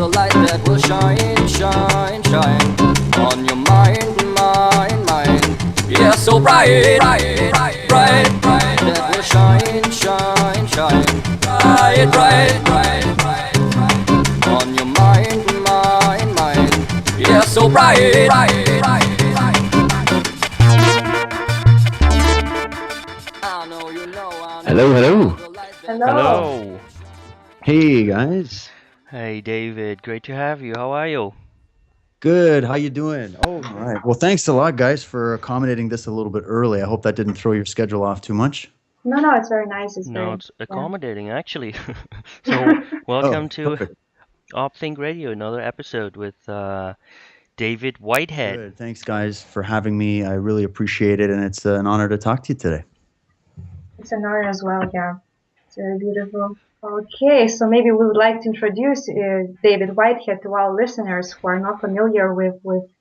the light that will shine, shine, shine on your mind, mind, mind. Yeah, so bright, bright, bright, bright, bright, that will shine, shine, shine. Bright, bright, bright, bright, bright on your mind, mind, mind. Yeah, so bright, bright, bright, bright. I know you know, I know. Hello, hello. Hello. Hello. Hey guys. Hey David, great to have you. How are you? Good. How you doing? Oh, all right. Well, thanks a lot, guys, for accommodating this a little bit early. I hope that didn't throw your schedule off too much. No, it's very nice. It's No, very, it's yeah. accommodating actually. So, welcome Oh, to perfect. OpThink Radio, another episode with David Whitehead. Good. Thanks, guys, for having me. I really appreciate it, and it's an honor to talk to you today. It's an honor as well, yeah. It's very beautiful. Okay, so maybe we would like to introduce David Whitehead to our listeners who are not familiar with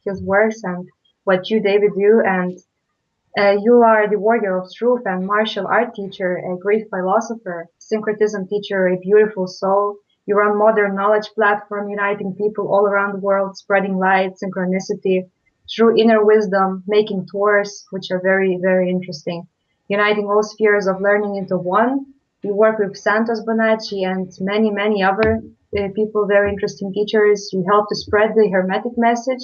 his works and what you, David, do. And you are the warrior of truth and martial art teacher, a great philosopher, syncretism teacher, a beautiful soul. You run modern knowledge platform uniting people all around the world, spreading light, synchronicity, through inner wisdom, making tours, which are very, very interesting, uniting all spheres of learning into one. You work with Santos Bonacci and many, many other people, very interesting teachers. You help to spread the Hermetic message,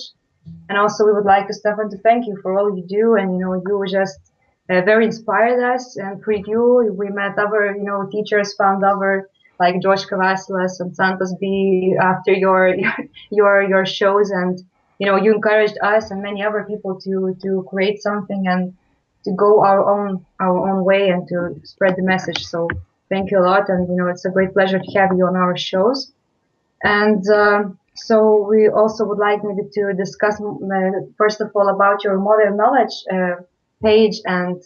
and also, we would like to, Stefan, to thank you for all you do. And, you just very inspired us. And through you, we met other, teachers, found other like George Cavasilas and Santos B after your shows. And, you encouraged us and many other people to create something and to go our own way and to spread the message. So thank you a lot. And, it's a great pleasure to have you on our shows. And so we also would like maybe to discuss, first of all, about your modern knowledge page and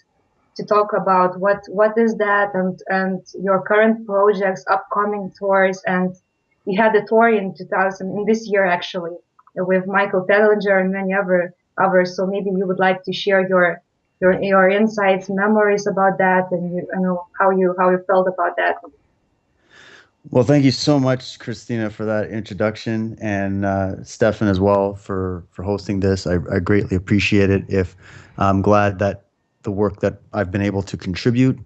to talk about what is that and your current projects, upcoming tours. And you had a tour in this year actually with Michael Tellinger and many others. So maybe you would like to share your insights, memories about that, and how you felt about that. Well, thank you so much, Christina, for that introduction, and Stefan as well for hosting this. I greatly appreciate it. If I'm glad that the work that I've been able to contribute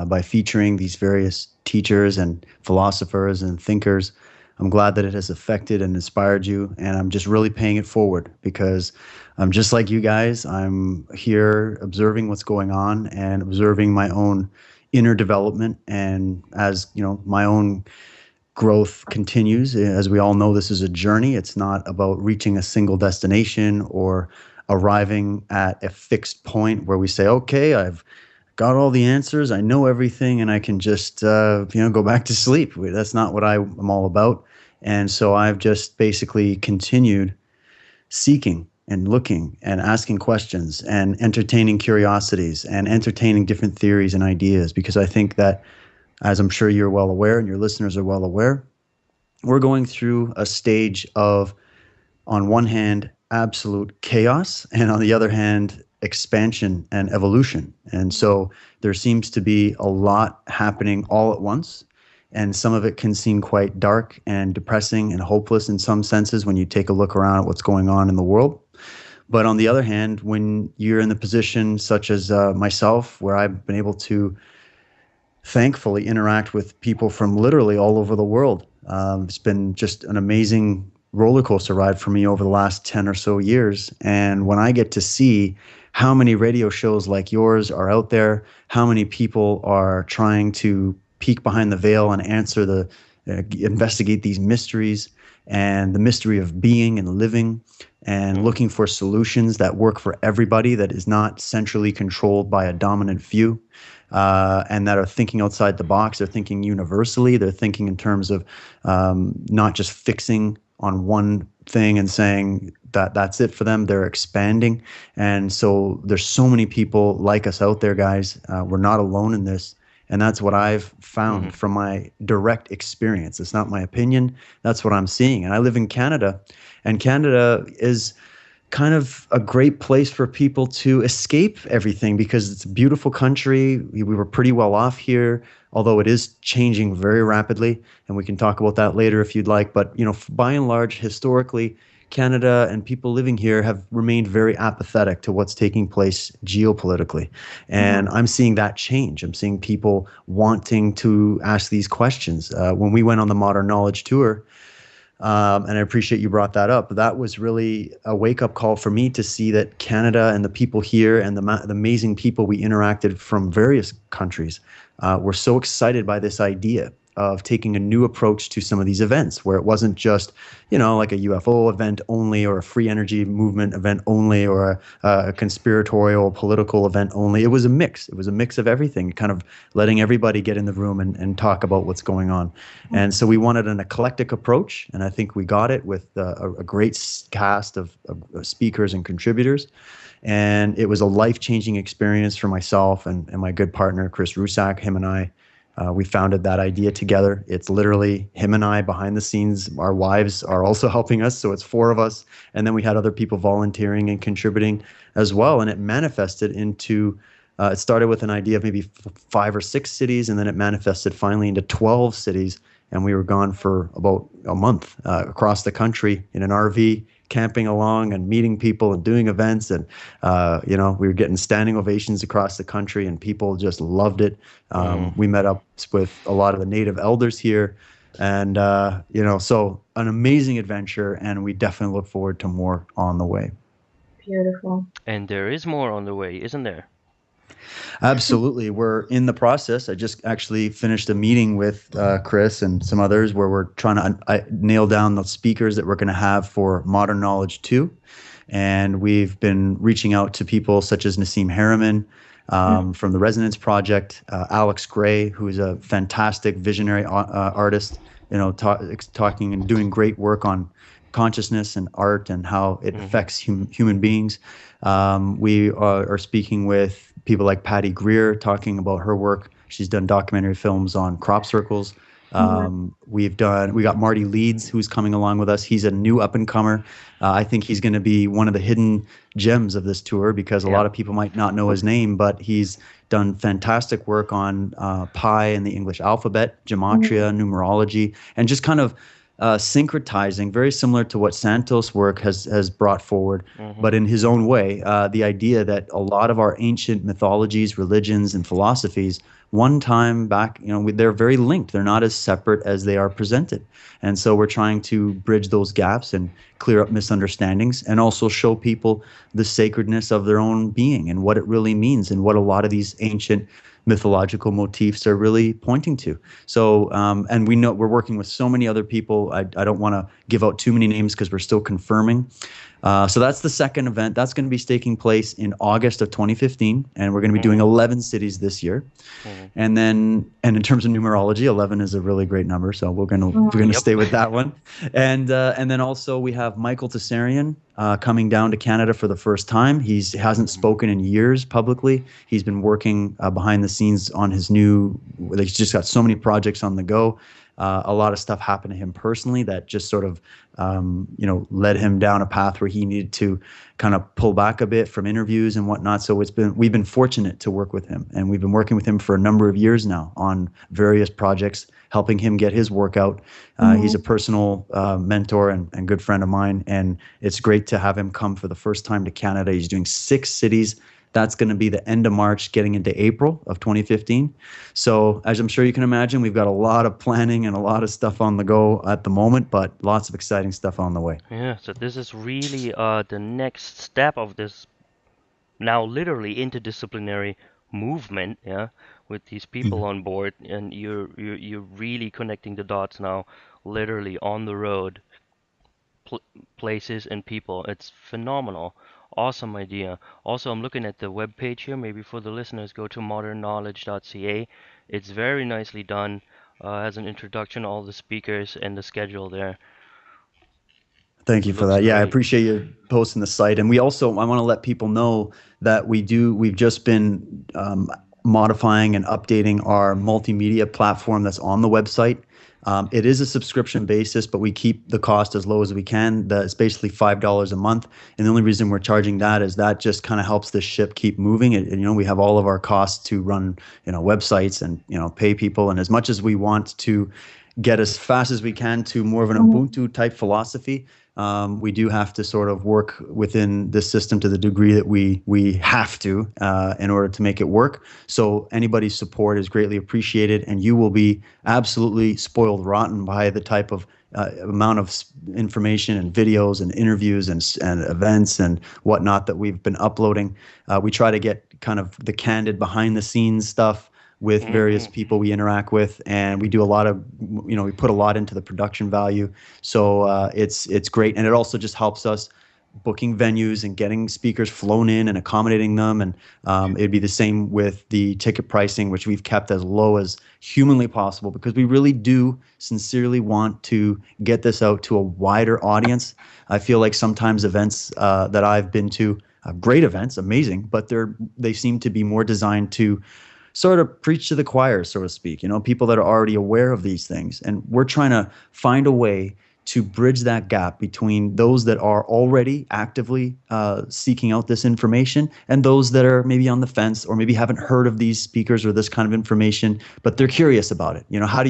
by featuring these various teachers and philosophers and thinkers, I'm glad that it has affected and inspired you, and I'm just really paying it forward because I'm just like you guys. I'm here observing what's going on and observing my own inner development, and as you know, my own growth continues. As we all know, this is a journey. It's not about reaching a single destination or arriving at a fixed point where we say, okay, I've got all the answers, I know everything, and I can just go back to sleep. That's not what I'm all about. And so I've just basically continued seeking and looking and asking questions and entertaining curiosities and entertaining different theories and ideas, because I think that, as I'm sure you're well aware and your listeners are well aware, we're going through a stage of, on one hand, absolute chaos, and on the other hand, expansion and evolution. And so there seems to be a lot happening all at once. And some of it can seem quite dark and depressing and hopeless in some senses when you take a look around at what's going on in the world. But on the other hand, when you're in the position such as myself, where I've been able to thankfully interact with people from literally all over the world, it's been just an amazing roller coaster ride for me over the last 10 or so years. And when I get to see how many radio shows like yours are out there, how many people are trying to peek behind the veil and investigate these mysteries and the mystery of being and living and looking for solutions that work for everybody, that is not centrally controlled by a dominant few, and that are thinking outside the box. They're thinking universally. They're thinking in terms of not just fixing on one thing and saying that that's it for them. They're expanding. And so there's so many people like us out there, guys. We're not alone in this. And that's what I've found from my direct experience. It's not my opinion. That's what I'm seeing. And I live in Canada. And Canada is kind of a great place for people to escape everything because it's a beautiful country. We were pretty well off here, although it is changing very rapidly, and we can talk about that later if you'd like. But by and large, historically, Canada and people living here have remained very apathetic to what's taking place geopolitically. And Mhm. I'm seeing that change. I'm seeing people wanting to ask these questions. When we went on the Modern Knowledge tour, and I appreciate you brought that up. That was really a wake up call for me to see that Canada and the people here and the amazing people we interacted from various countries were so excited by this idea of taking a new approach to some of these events where it wasn't just, like a UFO event only or a free energy movement event only or a conspiratorial political event only. It was a mix. It was a mix of everything, kind of letting everybody get in the room and talk about what's going on. And so we wanted an eclectic approach, and I think we got it with a great cast of speakers and contributors. And it was a life-changing experience for myself and my good partner, Chris Rusak. Him and I, we founded that idea together. It's literally him and I behind the scenes. Our wives are also helping us, so it's four of us. And then we had other people volunteering and contributing as well. And it manifested into it started with an idea of maybe 5 or 6 cities, and then it manifested finally into 12 cities. And we were gone for about a month across the country in an RV, camping along and meeting people and doing events. And, we were getting standing ovations across the country, and people just loved it. Mm. We met up with a lot of the native elders here. And, so an amazing adventure. And we definitely look forward to more on the way. Beautiful. And there is more on the way, isn't there? Absolutely. We're in the process. I just actually finished a meeting with Chris and some others where we're trying to nail down the speakers that we're going to have for Modern Knowledge 2. And we've been reaching out to people such as Nassim Harriman from the Resonance Project, Alex Gray, who is a fantastic visionary artist, talking and doing great work on consciousness and art and how it affects human beings. We are speaking with people like Patty Greer, talking about her work. She's done documentary films on crop circles. We got Marty Leeds, who's coming along with us. He's a new up and comer. I think he's going to be one of the hidden gems of this tour because a lot of people might not know his name, but he's done fantastic work on pi and the English alphabet, gematria, numerology, and just kind of syncretizing, very similar to what Santos' work has brought forward, but in his own way, the idea that a lot of our ancient mythologies, religions, and philosophies, one time back, they're very linked. They're not as separate as they are presented. And so we're trying to bridge those gaps and clear up misunderstandings and also show people the sacredness of their own being and what it really means and what a lot of these ancient mythological motifs are really pointing to. So, and we know we're working with so many other people. I don't want to give out too many names because we're still confirming. So that's the second event. That's going to be taking place in August of 2015, and we're going to be doing 11 cities this year. And in terms of numerology, 11 is a really great number, so we're gonna stay with that one. And then also we have Michael Tessarian coming down to Canada for the first time. He hasn't spoken in years publicly. He's been working behind the scenes on his new. He's just got so many projects on the go. A lot of stuff happened to him personally that just sort of, led him down a path where he needed to kind of pull back a bit from interviews and whatnot. So we've been fortunate to work with him, and we've been working with him for a number of years now on various projects, helping him get his work out. He's a personal mentor and good friend of mine, and it's great to have him come for the first time to Canada. He's doing 6 cities. That's going to be the end of March, getting into April of 2015. So as I'm sure you can imagine, we've got a lot of planning and a lot of stuff on the go at the moment, but lots of exciting stuff on the way. Yeah, so this is really the next step of this now literally interdisciplinary movement, yeah, with these people on board, and you're really connecting the dots now, literally on the road, pl places and people. It's phenomenal. Awesome idea. Also, I'm looking at the web page here. Maybe for the listeners, go to modernknowledge.ca. It's very nicely done. Has an introduction, all the speakers, and the schedule there. Thank you for Looks that. Yeah, I great. appreciate you posting the site. And I want to let people know that we've just been modifying and updating our multimedia platform that's on the website. It is a subscription basis, but we keep the cost as low as we can. It's basically $5 a month, and the only reason we're charging that is that just kind of helps the ship keep moving. And we have all of our costs to run, websites and pay people, and as much as we want to get as fast as we can to more of an Ubuntu type philosophy, we do have to sort of work within this system to the degree that we have to in order to make it work. So anybody's support is greatly appreciated, and you will be absolutely spoiled rotten by the type of amount of information and videos and interviews and events and whatnot that we've been uploading. We try to get kind of the candid behind the scenes stuff with various people we interact with, and we do a lot of, we put a lot into the production value. So it's great, and it also just helps us booking venues and getting speakers flown in and accommodating them. And it'd be the same with the ticket pricing, which we've kept as low as humanly possible because we really do sincerely want to get this out to a wider audience. I feel like sometimes events that I've been to, great events, amazing, but they seem to be more designed to sort of preach to the choir, so to speak, people that are already aware of these things. And we're trying to find a way to bridge that gap between those that are already actively seeking out this information and those that are maybe on the fence or maybe haven't heard of these speakers or this kind of information, but they're curious about it. How do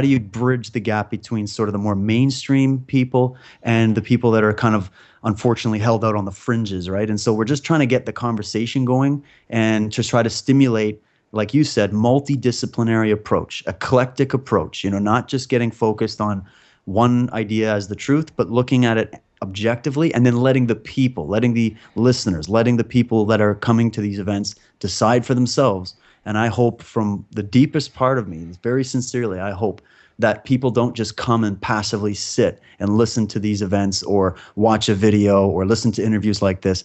you bridge the gap between sort of the more mainstream people and the people that are kind of unfortunately held out on the fringes, right? And so we're just trying to get the conversation going and just try to stimulate, like you said, multidisciplinary approach, eclectic approach, not just getting focused on one idea as the truth, but looking at it objectively and then letting the listeners, letting the people that are coming to these events decide for themselves. And I hope from the deepest part of me, very sincerely, I hope that people don't just come and passively sit and listen to these events or watch a video or listen to interviews like this.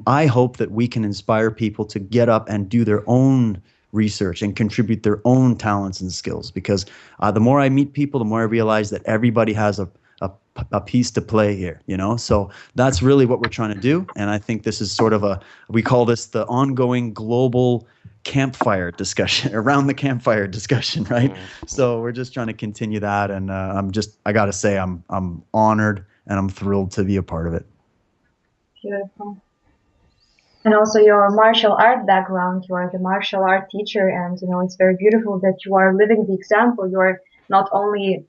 I hope that we can inspire people to get up and do their own research and contribute their own talents and skills, because the more I meet people, the more I realize that everybody has a piece to play here, so that's really what we're trying to do. And I think this is sort of we call this the ongoing global campfire discussion, around the campfire discussion, right? So we're just trying to continue that, and I gotta say I'm honored and I'm thrilled to be a part of it. Beautiful. And also your martial art background, you are the martial art teacher, and it's very beautiful that you are living the example. You are not only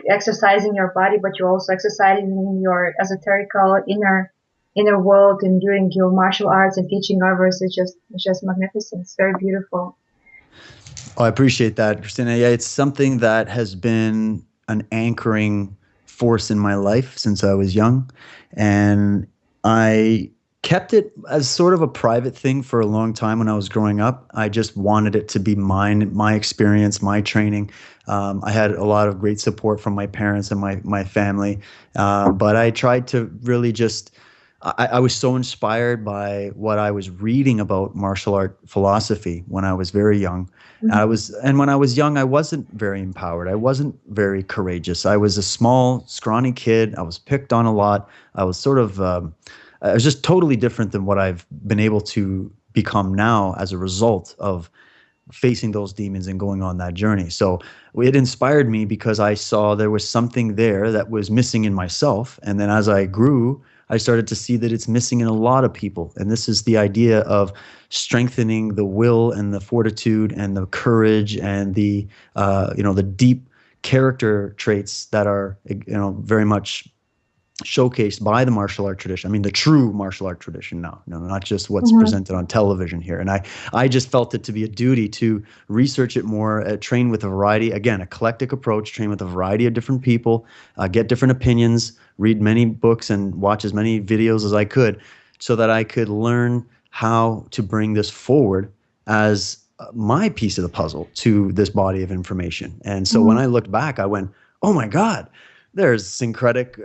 exercising your body, but you're also exercising your esoterical inner world and doing your martial arts and teaching others. It's just magnificent. It's very beautiful. Oh, I appreciate that, Christina. Yeah, it's something that has been an anchoring force in my life since I was young, and I kept it as sort of a private thing for a long time when I was growing up. I just wanted it to be mine, my experience, my training. I had a lot of great support from my parents and my family, but I tried to really just I was so inspired by what I was reading about martial art philosophy when I was very young. And when I was young, I wasn't very empowered. I wasn't very courageous. I was a small, scrawny kid. I was picked on a lot. I was sort of it was just totally different than what I've been able to become now as a result of facing those demons and going on that journey. So it inspired me because I saw there was something there that was missing in myself. And then as I grew, I started to see that it's missing in a lot of people. And this is the idea of strengthening the will and the fortitude and the courage and the deep character traits that are very much showcased by the martial art tradition. I mean, the true martial art tradition now, not just what's presented on television here. And I just felt it to be a duty to research it more, train with a variety, again, eclectic approach, train with a variety of different people, get different opinions, read many books and watch as many videos as I could so that I could learn how to bring this forward as my piece of the puzzle to this body of information. And so when I looked back, I went, oh my God, there's syncretic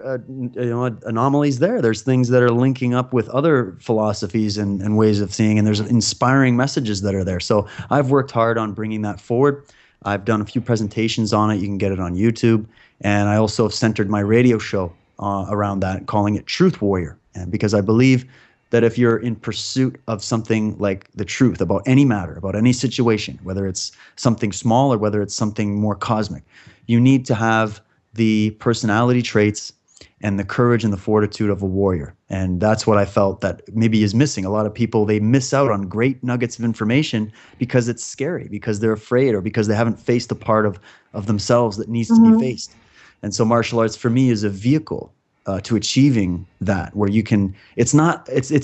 anomalies there. There's things that are linking up with other philosophies and ways of seeing, and there's inspiring messages that are there. So I've worked hard on bringing that forward. I've done a few presentations on it. You can get it on YouTube. And I also have centered my radio show around that, calling it Truth Warrior. And because I believe that if you're in pursuit of something like the truth about any matter, about any situation, whether it's something small or whether it's something more cosmic, you need to have the personality traits and the courage and the fortitude of a warrior. And that's what I felt that maybe is missing. A lot of people, they miss out on great nuggets of information because it's scary, because they're afraid, or because they haven't faced a part of themselves that needs to be faced. And so martial arts for me is a vehicle to achieving that, where you can, it's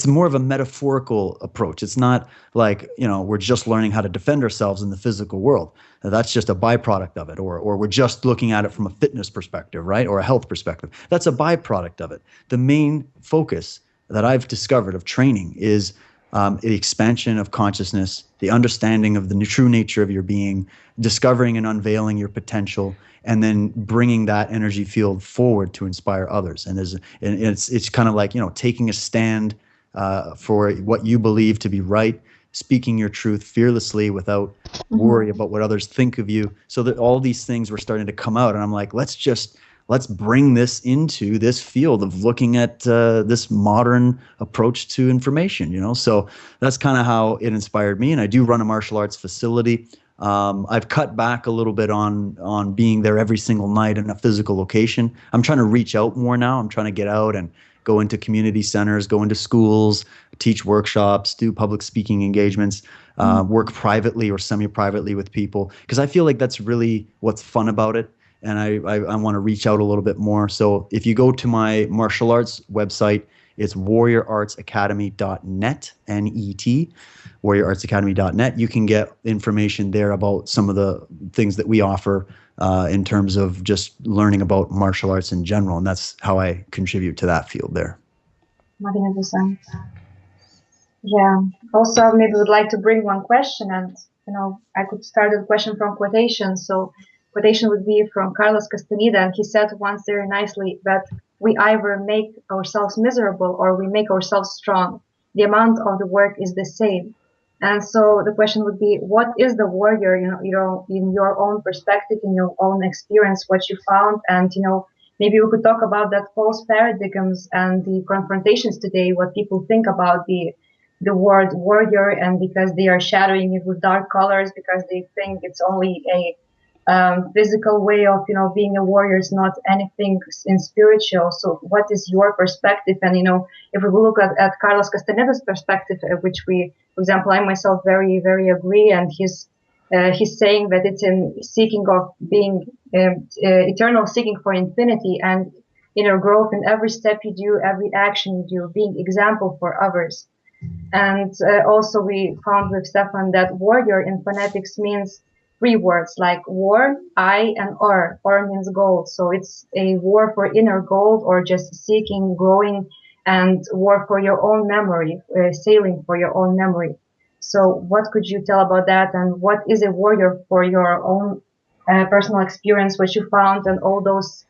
more of a metaphorical approach. It's not like, we're just learning how to defend ourselves in the physical world. That's just a byproduct of it. Or we're just looking at it from a fitness perspective, right? Or a health perspective. That's a byproduct of it. The main focus that I've discovered of training is the expansion of consciousness, the understanding of the true nature of your being, discovering and unveiling your potential, and then bringing that energy field forward to inspire others. And it's kind of like, taking a stand for what you believe to be right, speaking your truth fearlessly without worry about what others think of you. So that all these things were starting to come out, and I'm like, let's bring this into this field of looking at this modern approach to information, So that's kind of how it inspired me. And I do run a martial arts facility. I've cut back a little bit on being there every single night in a physical location. I'm trying to reach out more now. I'm trying to get out and go into community centers, go into schools, teach workshops, do public speaking engagements, work privately or semi-privately with people, because I feel like that's really what's fun about it. And I want to reach out a little bit more. So if you go to my martial arts website, it's warriorartsacademy.net, N-E-T, warriorartsacademy.net. You can get information there about some of the things that we offer in terms of just learning about martial arts in general. And that's how I contribute to that field there. Magnificent. Yeah. Also, maybe would like to bring one question, and I could start the question from quotation. So quotation would be from Carlos Castaneda, and he said once very nicely that we either make ourselves miserable or we make ourselves strong. The amount of the work is the same. And so the question would be, what is the warrior, in your own perspective, in your own experience, what you found? And, maybe we could talk about that false paradigms and the confrontations today, what people think about the word warrior, and because they are shadowing it with dark colors, because they think it's only a physical way of, being a warrior, is not anything in spiritual. So what is your perspective? And, if we look at Carlos Castaneda's perspective, which for example, I myself very, very agree. And he's saying that it's in seeking of being eternal, seeking for infinity and inner growth in every step you do, every action you do, being example for others. And also we found with Stefan that warrior in phonetics means 3 words like war, I, and or. Or means gold. So it's a war for inner gold, or just seeking, growing, and war for your own memory, sailing for your own memory. So what could you tell about that? And what is a warrior for your own personal experience, what you found, and all those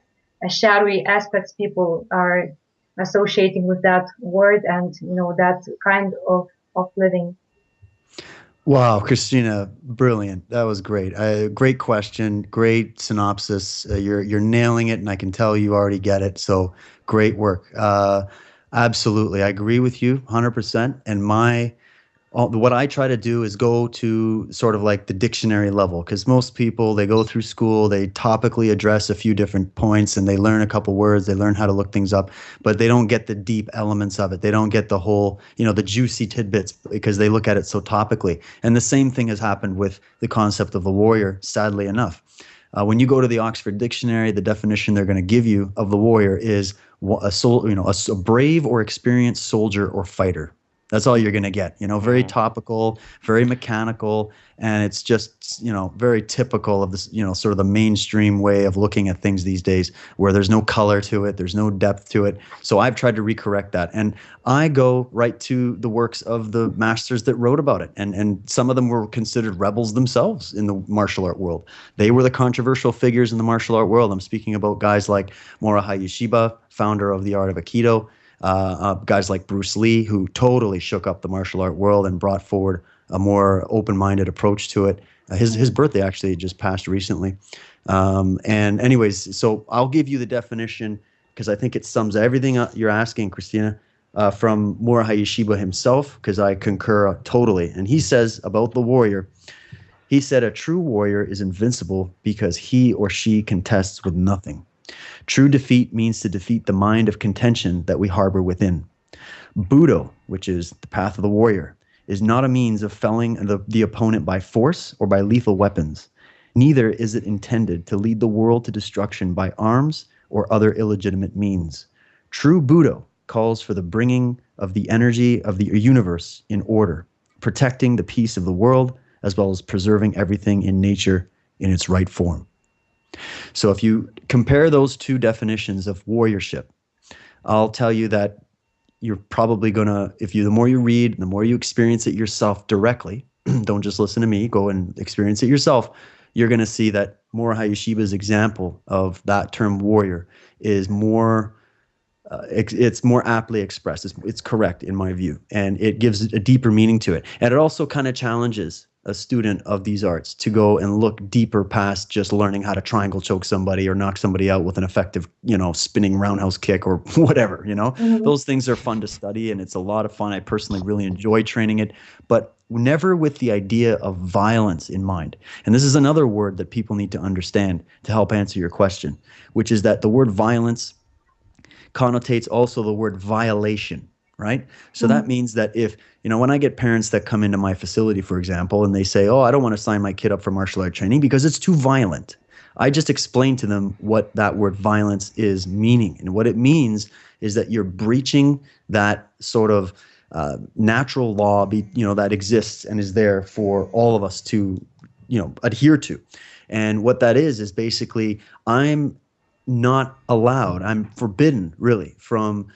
shadowy aspects people are associating with that word and, that kind of living? Wow, Christina, brilliant. That was great. Great question, great synopsis. You're nailing it, and I can tell you already get it. So great work. Absolutely, I agree with you 100%. And what I try to do is go to sort of like the dictionary level, because most people, they go through school, they topically address a few different points, and they learn a couple words, they learn how to look things up, but they don't get the deep elements of it. They don't get the whole, the juicy tidbits, because they look at it so topically. And the same thing has happened with the concept of the warrior, sadly enough. When you go to the Oxford Dictionary, the definition they're going to give you of the warrior is a brave or experienced soldier or fighter. That's all you're going to get, very topical, very mechanical. And it's just, very typical of this, sort of the mainstream way of looking at things these days, where there's no color to it. There's no depth to it. So I've tried to recorrect that. And I go right to the works of the masters that wrote about it. And some of them were considered rebels themselves in the martial art world. They were the controversial figures in the martial art world. I'm speaking about guys like Morihei Ueshiba, founder of the art of Aikido. Guys like Bruce Lee, who totally shook up the martial art world and brought forward a more open-minded approach to it. His birthday actually just passed recently. And anyways, so I'll give you the definition, because I think it sums everything up you're asking, Christina. from Mordechai Yeshiva himself, because I concur totally. And he says about the warrior, he said, a true warrior is invincible because he or she contests with nothing. True defeat means to defeat the mind of contention that we harbor within. Budo, which is the path of the warrior, is not a means of felling the opponent by force or by lethal weapons. Neither is it intended to lead the world to destruction by arms or other illegitimate means. True Budo calls for the bringing of the energy of the universe in order, protecting the peace of the world, as well as preserving everything in nature in its right form. So if you compare those two definitions of warriorship, I'll tell you that you're probably gonna, if you, the more you read, the more you experience it yourself directly, don't just listen to me, go and experience it yourself, you're gonna see that Mordechai Yeshiva's example of that term warrior is more, it's more aptly expressed. It's correct in my view, and it gives a deeper meaning to it. And it also kind of challenges a student of these arts to go and look deeper past just learning how to triangle choke somebody or knock somebody out with an effective, spinning roundhouse kick or whatever, Mm-hmm. Those things are fun to study and it's a lot of fun. I personally really enjoy training it, but never with the idea of violence in mind. And this is another word that people need to understand to help answer your question, which is that the word violence connotates also the word violation, right? So that Mm-hmm. means that if, when I get parents that come into my facility, for example, and they say, oh, I don't want to sign my kid up for martial art training because it's too violent. I just explain to them what that word violence is meaning. And what it means is that you're breaching that sort of natural law, that exists and is there for all of us to, adhere to. And what that is basically I'm not allowed. I'm forbidden, really, from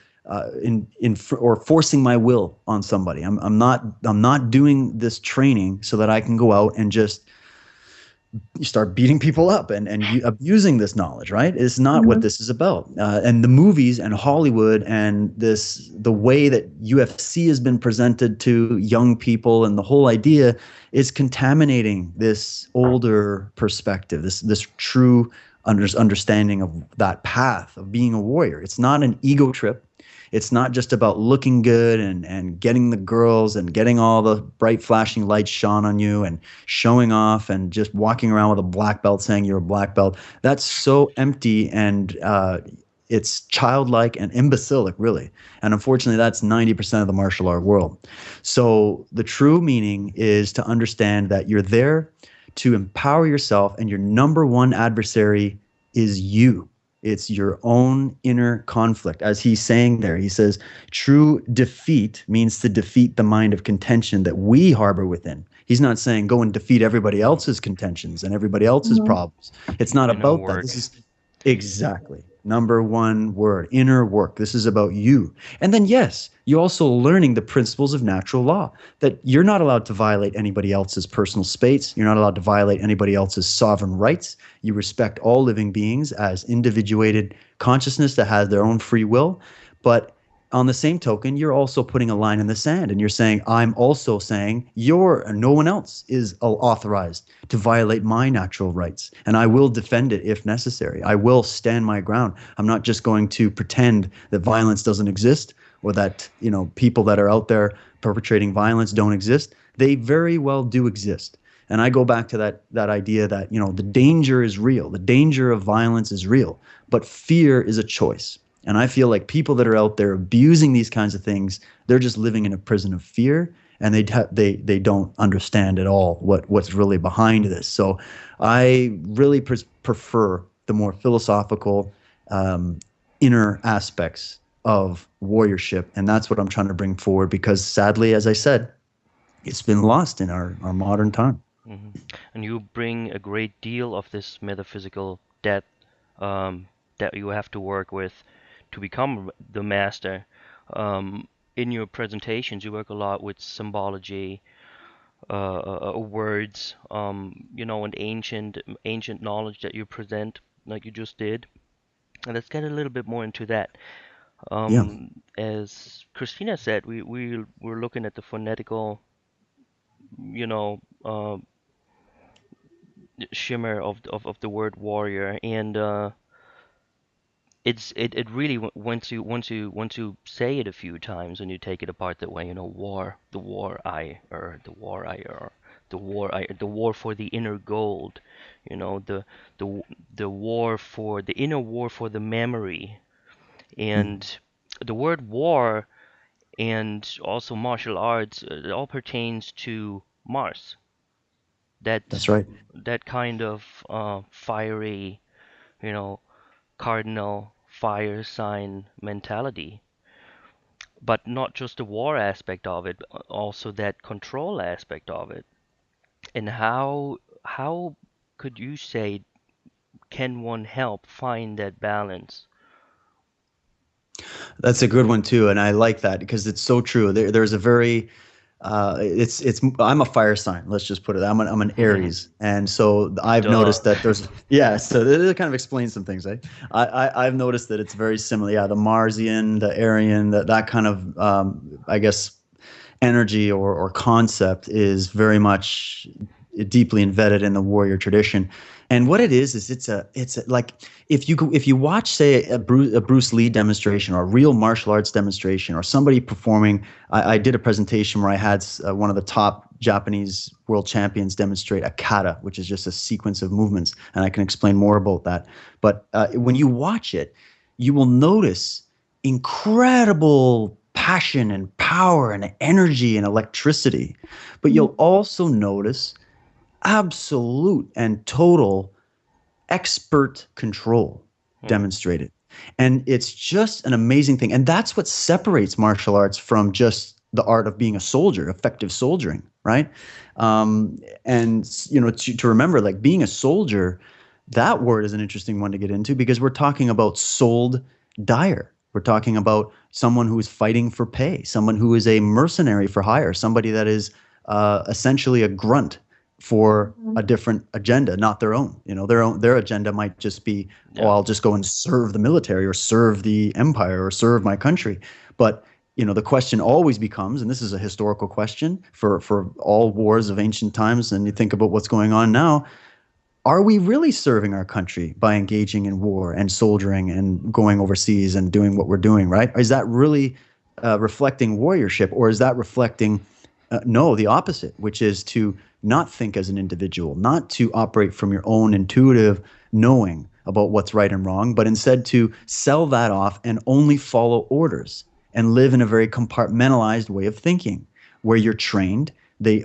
or forcing my will on somebody. I'm not doing this training so that I can go out and just start beating people up and abusing this knowledge. Right? It's not what Mm-hmm. this is about. And the movies and Hollywood and the way that UFC has been presented to young people and the whole idea is contaminating this older perspective. This true understanding of that path of being a warrior. It's not an ego trip. It's not just about looking good and getting the girls and getting all the bright flashing lights shone on you and showing off and just walking around with a black belt saying you're a black belt. That's so empty and it's childlike and imbecilic, really. And unfortunately, that's 90% of the martial art world. So the true meaning is to understand that you're there to empower yourself, and your number one adversary is you. It's your own inner conflict. As he's saying there, he says, true defeat means to defeat the mind of contention that we harbor within. He's not saying go and defeat everybody else's contentions and everybody else's Mm-hmm. problems. It's not Inner about that. work. This is exactly number one word, inner work. This is about you. And then, yes, you're also learning the principles of natural law, that you're not allowed to violate anybody else's personal space. You're not allowed to violate anybody else's sovereign rights. You respect all living beings as individuated consciousness that has their own free will. But on the same token, you're also putting a line in the sand and you're saying, I'm also saying no one else is authorized to violate my natural rights. And I will defend it if necessary. I will stand my ground. I'm not just going to pretend that violence doesn't exist or that, people that are out there perpetrating violence don't exist. They very well do exist. And I go back to that idea that, the danger is real. The danger of violence is real, but fear is a choice. And I feel like people that are out there abusing these kinds of things, they're just living in a prison of fear, and they don't understand at all what's really behind this. So I really prefer the more philosophical, inner aspects of warriorship, and that's what I'm trying to bring forward because sadly, as I said, it's been lost in our modern time. Hmm. And you bring a great deal of this metaphysical depth um, that you have to work with to become the master. Um, in your presentations, you work a lot with symbology, words, and ancient knowledge that you present, like you just did. And let's get a little bit more into that. Yeah. As Christina said, we're looking at the phonetical, you know, uh, shimmer of the word warrior, and it really once you say it a few times and you take it apart that way, war, the war I er, the war I er, the war for the inner gold, the the the war for the inner war for the memory, Mm, and the word war and also martial arts, it all pertains to Mars. that's That right. that kind of fiery, you know, cardinal fire sign mentality, but not just the war aspect of it, also that control aspect of it. And how could you say can one help find that balance? That's a good one too, and I like that because it's so true. There's a very it's I'm a fire sign. Let's just put it. I'm an Aries, and so I've Duh. noticed that there's yeah. So it kind of explains some things. I've noticed that it's very similar. Yeah, the Marsian, the Aryan, that kind of I guess energy or concept is very much deeply embedded in the warrior tradition. And what it is it's like if you watch say a Bruce Lee demonstration or a real martial arts demonstration or somebody performing. I did a presentation where I had one of the top Japanese world champions demonstrate a kata, which is just a sequence of movements, and I can explain more about that. But when you watch it, you will notice incredible passion and power and energy and electricity. But you'll also notice absolute and total expert control Hmm. demonstrated. And it's just an amazing thing. And that's what separates martial arts from just the art of being a soldier, effective soldiering, right? And to remember, like being a soldier, that word is an interesting one to get into because we're talking about sold dire. We're talking about someone who is fighting for pay, someone who is a mercenary for hire, somebody that is essentially a grunt for Mhm. a different agenda, not their own. Their agenda might just be, oh, Yeah. I'll just go and serve the military or serve the empire or serve my country. But the question always becomes, and this is a historical question for all wars of ancient times, and you think about what's going on now, are we really serving our country by engaging in war and soldiering and going overseas and doing what we're doing, right? Is that really reflecting warriorship, or is that reflecting no, the opposite, which is to not think as an individual, not to operate from your own intuitive knowing about what's right and wrong, but instead to sell that off and only follow orders and live in a very compartmentalized way of thinking where you're trained.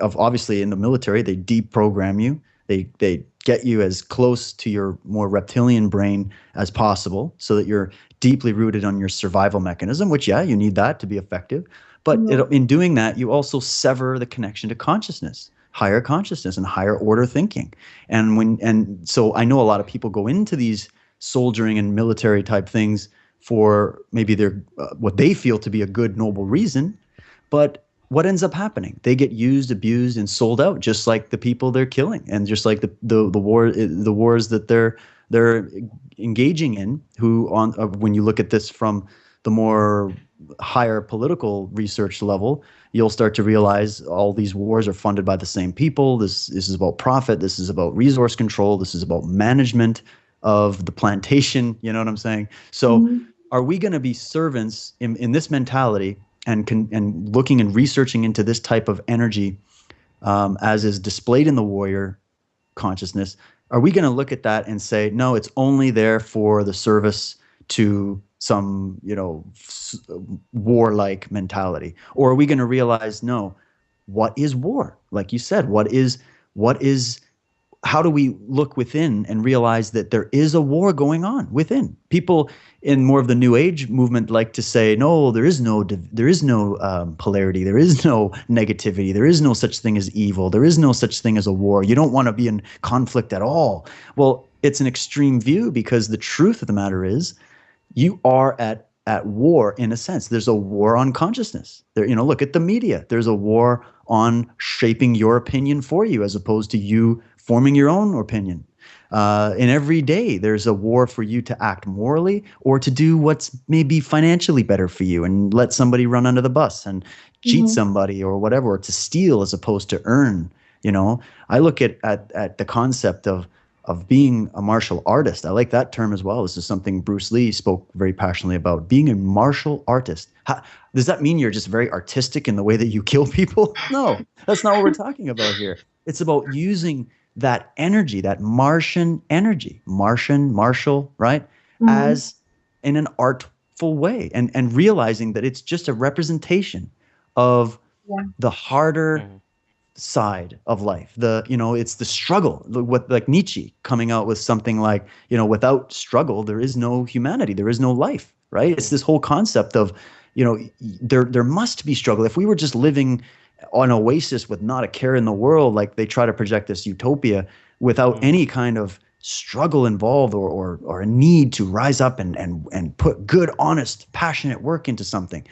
Obviously in the military, they deprogram you. They get you as close to your more reptilian brain as possible so that you're deeply rooted on your survival mechanism, which, yeah, you need that to be effective. But Mhm. in doing that, you also sever the connection to consciousness, higher consciousness, and higher order thinking. And so I know a lot of people go into these soldiering and military type things for maybe their what they feel to be a good noble reason, but what ends up happening? They get used, abused, and sold out, just like the people they're killing, and just like the wars that they're engaging in. Who on when you look at this from the more higher political research level, you'll start to realize all these wars are funded by the same people. This is about profit. This is about resource control. This is about management of the plantation. You know what I'm saying? So, Mhm. are we going to be servants in this mentality and looking and researching into this type of energy as is displayed in the warrior consciousness? Are we going to look at that and say, no, it's only there for the service to some, warlike mentality? Or are we going to realize, no, what is war? Like you said, what is how do we look within and realize that there is a war going on within? People in more of the new age movement like to say, no, there is no polarity, there is no negativity, there is no such thing as evil, there is no such thing as a war. You don't want to be in conflict at all. Well, it's an extreme view because the truth of the matter is you are at war in a sense. There's a war on consciousness. Look at the media. There's a war on shaping your opinion for you as opposed to you forming your own opinion. And every day there's a war for you to act morally or to do what's maybe financially better for you and let somebody run under the bus and cheat Mhm. somebody or whatever, or to steal as opposed to earn. I look at the concept of being a martial artist. I like that term as well. This is something Bruce Lee spoke very passionately about. Being a martial artist. Does that mean you're just very artistic in the way that you kill people? No, that's not what we're talking about here. It's about using that energy, that Martian energy, martial, right? Mm-hmm. As in an artful way, and realizing that it's just a representation of Yeah. the harder Mhm. side of life. It's the struggle. What, like Nietzsche coming out with something like, without struggle there is no humanity, there is no life, right? It's Mhm. this whole concept of, there must be struggle. If we were just living on oasis with not a care in the world, like they try to project this utopia, without Mhm. any kind of struggle involved, or a need to rise up and put good, honest, passionate work into something,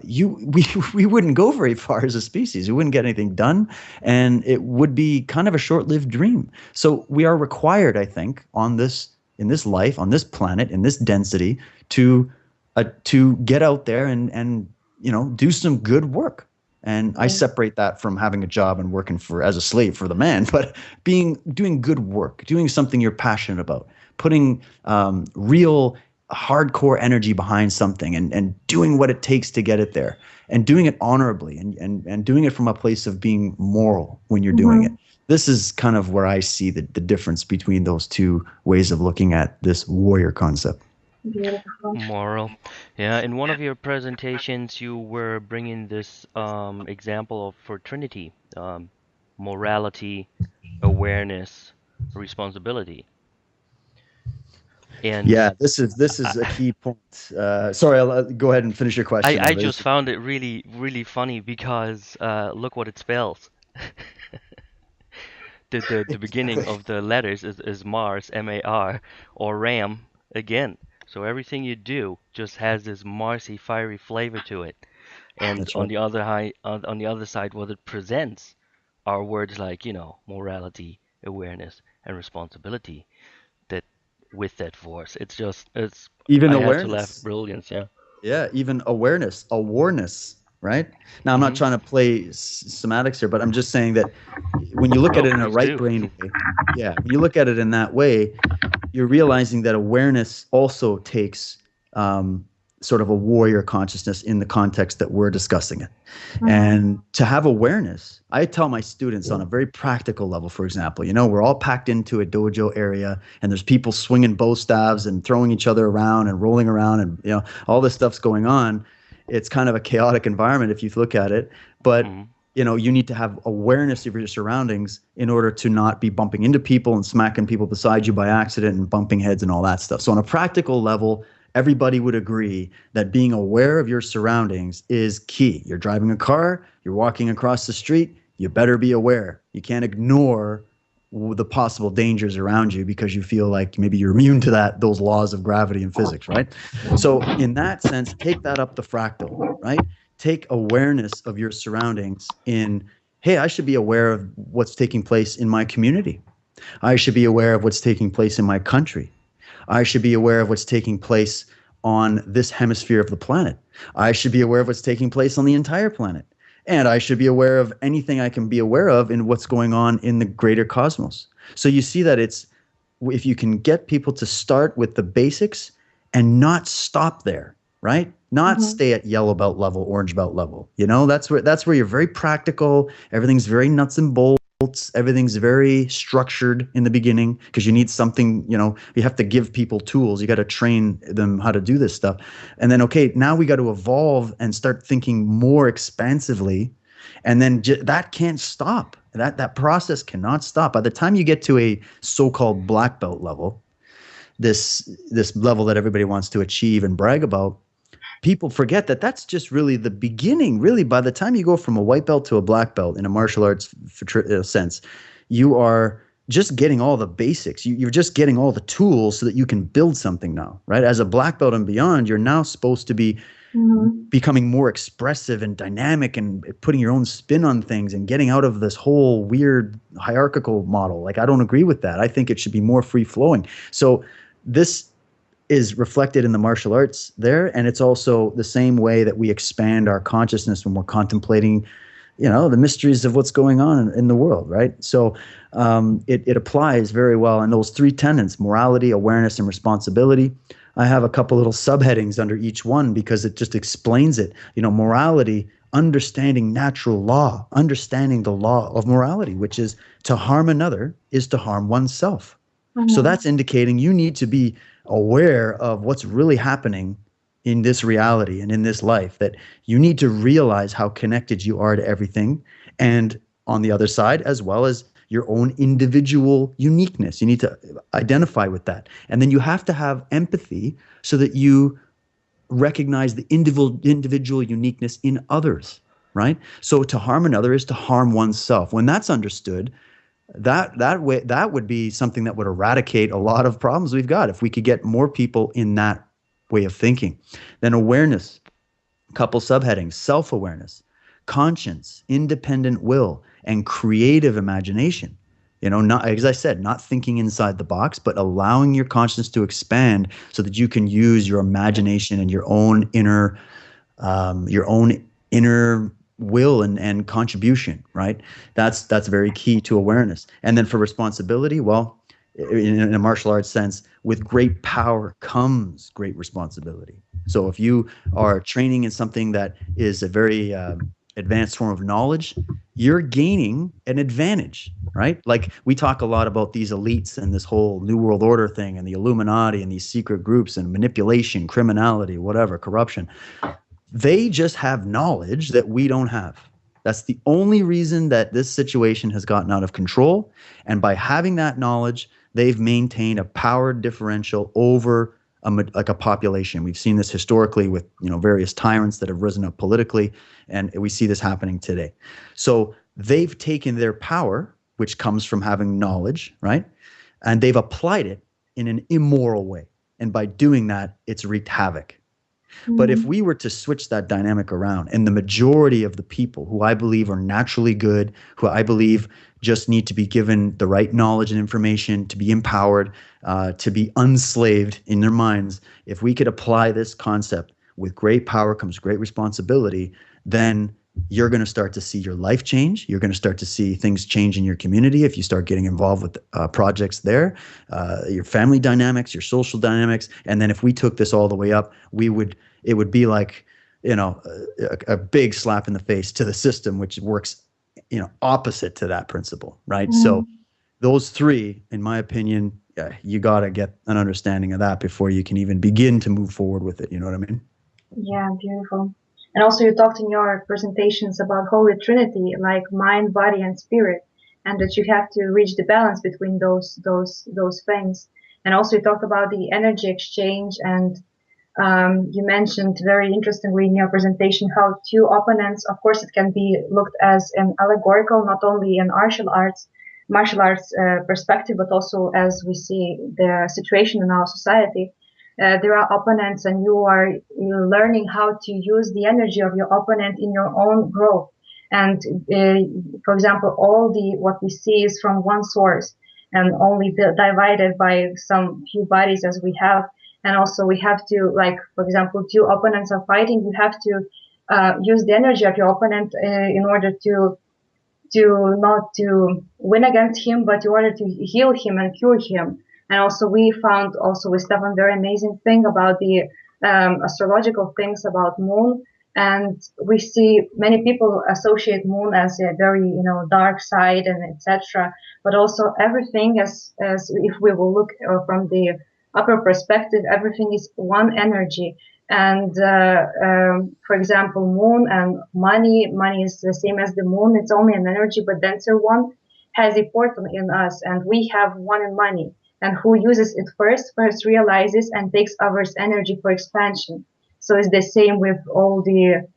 we wouldn't go very far as a species. We wouldn't get anything done, and it would be kind of a short-lived dream. So we are required, I think, in this life, on this planet, in this density, to get out there and do some good work. And I Yeah. separate that from having a job and working as a slave for the man, but doing good work, doing something you're passionate about, putting real hardcore energy behind something, and doing what it takes to get it there, and doing it honorably, and doing it from a place of being moral when you're doing it. Mm-hmm. This is kind of where I see the difference between those two ways of looking at this warrior concept. Beautiful. Moral. Yeah, in one of your presentations, you were bringing this example of for Trinity, morality, awareness, responsibility. And Yeah, this is a I, key point. Sorry, I'll go ahead and finish your I question I there. just found it really, really funny because look what it spells. The beginning Exactly. of the letters is Mars, M-A-R, or Ram again. So everything you do just has this Marsy, fiery flavor to it. And That's on right. the other on the other side, what it presents are words like, morality, awareness, and responsibility. That with that force, it's Even I had to laugh. awareness. Brilliance, yeah. Yeah, even awareness, awareness, right? Now, I'm not Hmm. trying to play semantics here, but I'm just saying that when you look at No, it in a please right do. brain way, yeah, when you look at it in that way, you're realizing that awareness also takes sort of a warrior consciousness in the context that we're discussing it. Mm-hmm. And to have awareness, I tell my students on a very practical level, for example, we're all packed into a dojo area, and there's people swinging bow staves and throwing each other around and rolling around, and all this stuff's going on. It's kind of a chaotic environment if you look at it, but Hmm. you need to have awareness of your surroundings in order to not be bumping into people and smacking people beside you by accident and bumping heads and all that stuff. So on a practical level, everybody would agree that being aware of your surroundings is key. You're driving a car, you're walking across the street, you better be aware. You can't ignore the possible dangers around you because you feel like maybe you're immune to those laws of gravity and physics, right? So in that sense, take that up the fractal, right? Take awareness of your surroundings in, hey, I should be aware of what's taking place in my community. I should be aware of what's taking place in my country. I should be aware of what's taking place on this hemisphere of the planet. I should be aware of what's taking place on the entire planet. And I should be aware of anything I can be aware of in what's going on in the greater cosmos. So you see that if you can get people to start with the basics and not stop there, right? Not Mm-hmm. stay at yellow belt level, orange belt level. That's where you're very practical. Everything's very nuts and bolts. Everything's very structured in the beginning because you need something, you have to give people tools. You got to train them how to do this stuff. And then, okay, now we got to evolve and start thinking more expansively. And then that can't stop. That process cannot stop. By the time you get to a so-called black belt level, this level that everybody wants to achieve and brag about, people forget that that's just really the beginning. Really, by the time you go from a white belt to a black belt in a martial arts sense, you are just getting all the basics. You're just getting all the tools so that you can build something now, right? As a black belt and beyond, you're now supposed to be Mm-hmm. becoming more expressive and dynamic and putting your own spin on things and getting out of this whole weird hierarchical model. Like, I don't agree with that. I think it should be more free flowing. So this is reflected in the martial arts there, and it's also the same way that we expand our consciousness when we're contemplating the mysteries of what's going on in the world, right? So it applies very well. And those three tenets: morality, awareness, and responsibility. I have a couple little subheadings under each one because it just explains it. Morality, understanding natural law, understanding the law of morality, which is to harm another is to harm oneself. So Mm-hmm. that's indicating you need to be aware of what's really happening in this reality and in this life, that you need to realize how connected you are to everything. And on the other side, as well as your own individual uniqueness, you need to identify with that. And then you have to have empathy so that you recognize the individual uniqueness in others, right? So to harm another is to harm oneself. When that's understood, that would be something that would eradicate a lot of problems we've got if we could get more people in that way of thinking. Then awareness, couple subheadings: self-awareness, conscience, independent will, and creative imagination. Not, as I said, not thinking inside the box, but allowing your consciousness to expand so that you can use your imagination and your own inner will and contribution, right? That's very key to awareness. And then for responsibility, well, in a martial arts sense, with great power comes great responsibility. So if you are training in something that is a very advanced form of knowledge, you're gaining an advantage, right? Like we talk a lot about these elites and this whole New World Order thing and the Illuminati and these secret groups and manipulation, criminality, whatever, corruption. They just have knowledge that we don't have. That's the only reason that this situation has gotten out of control. And by having that knowledge, they've maintained a power differential over like a population. We've seen this historically with various tyrants that have risen up politically, and we see this happening today. So they've taken their power, which comes from having knowledge, right? And they've applied it in an immoral way. And by doing that, it's wreaked havoc. But if we were to switch that dynamic around, and the majority of the people who I believe are naturally good, who I believe just need to be given the right knowledge and information to be empowered, to be unslaved in their minds, if we could apply this concept: with great power comes great responsibility, then you're going to start to see your life change. You're going to start to see things change in your community if you start getting involved with projects there, your family dynamics, your social dynamics. And then if we took this all the way up, it would be like, a big slap in the face to the system, which works, opposite to that principle, right? Mm-hmm. So those three, in my opinion, you got to get an understanding of that before you can even begin to move forward with it. You know what I mean? Yeah, beautiful. And also, you talked in your presentations about Holy Trinity, like mind, body, and spirit, and that you have to reach the balance between those things. And also, you talked about the energy exchange, and you mentioned very interestingly in your presentation how two opponents, of course, it can be looked as an allegorical, not only in martial arts perspective, but also as we see the situation in our society. There are opponents, and you're learning how to use the energy of your opponent in your own growth. And for example, all the what we see is from one source, and only divided by some few bodies as we have. And also we have to, like, for example, two opponents are fighting. You have to use the energy of your opponent in order to not to win against him, but in order to heal him and cure him. And also we found also with Stefan very amazing thing about the astrological things about moon. And we see many people associate moon as a very dark side and etc. But also everything, as if we will look from the upper perspective, everything is one energy. And for example, moon and money is the same as the moon. It's only an energy, but denser one has a portal in us, and we have one in money. And who uses it first realizes and takes others' energy for expansion. So it's the same with all the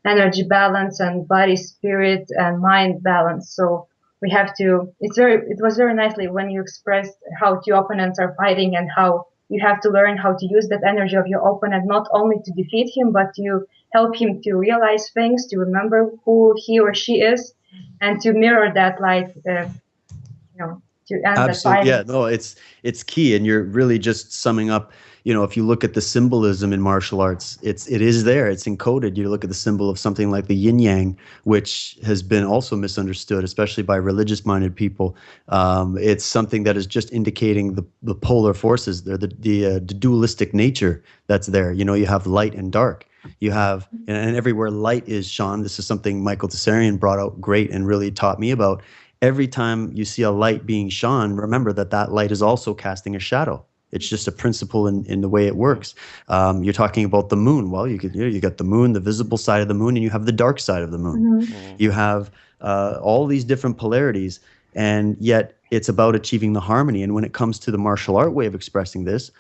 energy balance and body, spirit, and mind balance. So we have to. It was very nicely when you expressed how two opponents are fighting and how you have to learn how to use that energy of your opponent not only to defeat him, but to help him to realize things, to remember who he or she is, and to mirror that, like, to end that Absolutely. Yeah, violence. no, it's key. And you're really just summing up, if you look at the symbolism in martial arts, it is there. It's encoded. You look at the symbol of something like the yin yang, which has been also misunderstood, especially by religious-minded people. It's something that is just indicating the polar forces, the dualistic nature that's there. You have light and dark. You have, and everywhere light is, Sean, this is something Michael Tsarian brought out great and really taught me about. Every time you see a light being shone, remember that light is also casting a shadow. It's just a principle in the way it works. You're talking about the moon. Well, you got the moon, the visible side of the moon, and you have the dark side of the moon. You have all these different polarities, and yet it's about achieving the harmony. And when it comes to the martial art way of expressing this,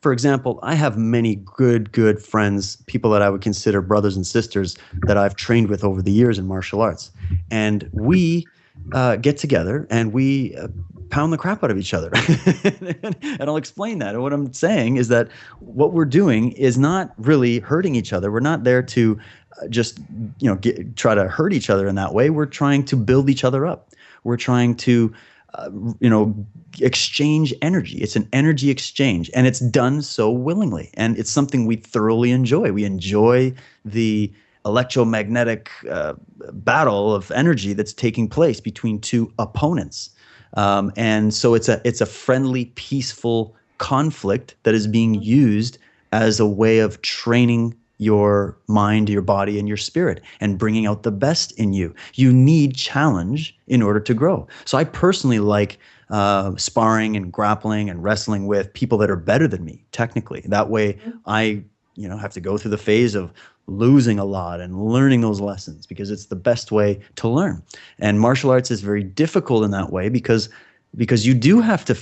for example, I have many good friends, people that I would consider brothers and sisters that I've trained with over the years in martial arts. And we get together and we pound the crap out of each other. And I'll explain that. And what I'm saying is that what we're doing is not really hurting each other. We're not there to just try to hurt each other in that way. We're trying to build each other up. We're trying to exchange energy. It's an energy exchange, and it's done so willingly, and it's something we thoroughly enjoy. We enjoy the electromagnetic battle of energy that's taking place between two opponents, and so it's a friendly, peaceful conflict that is being used as a way of training your mind, your body, and your spirit, and bringing out the best in you. You need challenge in order to grow. So I personally like sparring and grappling and wrestling with people that are better than me technically. That way I have to go through the phase of losing a lot and learning those lessons, because it's the best way to learn. And martial arts is very difficult in that way because you do have to,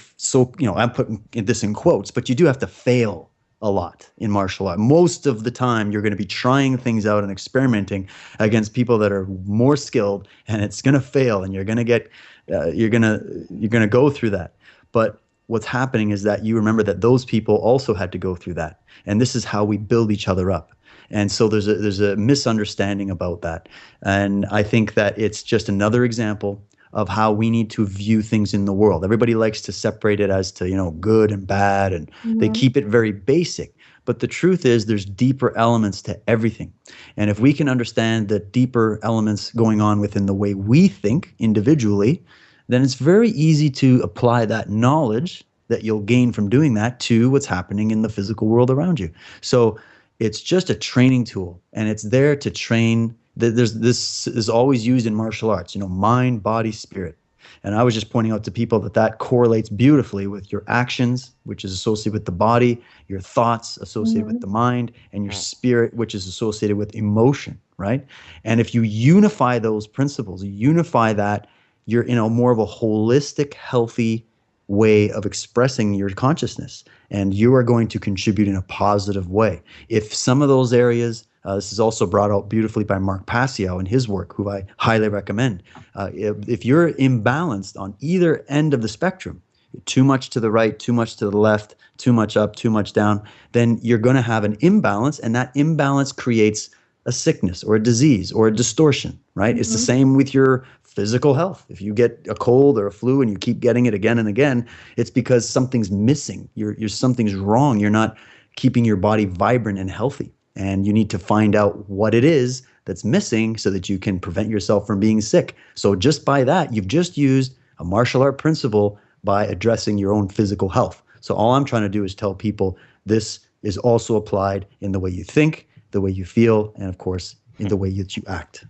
I'm putting this in quotes, but you do have to fail a lot in martial art. Most of the time you're going to be trying things out and experimenting against people that are more skilled, and it's going to fail, and you're going to get you're going to go through that. But what's happening is that you remember that those people also had to go through that, and this is how we build each other up. And so there's a misunderstanding about that, and I think that it's just another example of how we need to view things in the world. Everybody likes to separate it as to, good and bad, and they keep it very basic. But the truth is there's deeper elements to everything. And if we can understand the deeper elements going on within the way we think individually, then it's very easy to apply that knowledge that you'll gain from doing that to what's happening in the physical world around you. So it's just a training tool, and it's there to train. This is always used in martial arts, mind, body, spirit. And I was just pointing out to people that correlates beautifully with your actions, which is associated with the body, your thoughts associated with the mind, and your spirit, which is associated with emotion, right? And if you unify those principles, you unify that, you're in a more of a holistic, healthy way of expressing your consciousness, and you are going to contribute in a positive way. If some of those areas, this is also brought out beautifully by Mark Passio in his work, who I highly recommend. If you're imbalanced on either end of the spectrum, too much to the right, too much to the left, too much up, too much down, then you're going to have an imbalance, and that imbalance creates a sickness or a disease or a distortion, right? It's the same with your physical health. If you get a cold or a flu and you keep getting it again and again, it's because something's missing. Something's wrong. You're not keeping your body vibrant and healthy. And you need to find out what it is that's missing so that you can prevent yourself from being sick. So just by that, you've just used a martial art principle by addressing your own physical health. So all I'm trying to do is tell people this is also applied in the way you think, the way you feel, and of course, in the way that you act.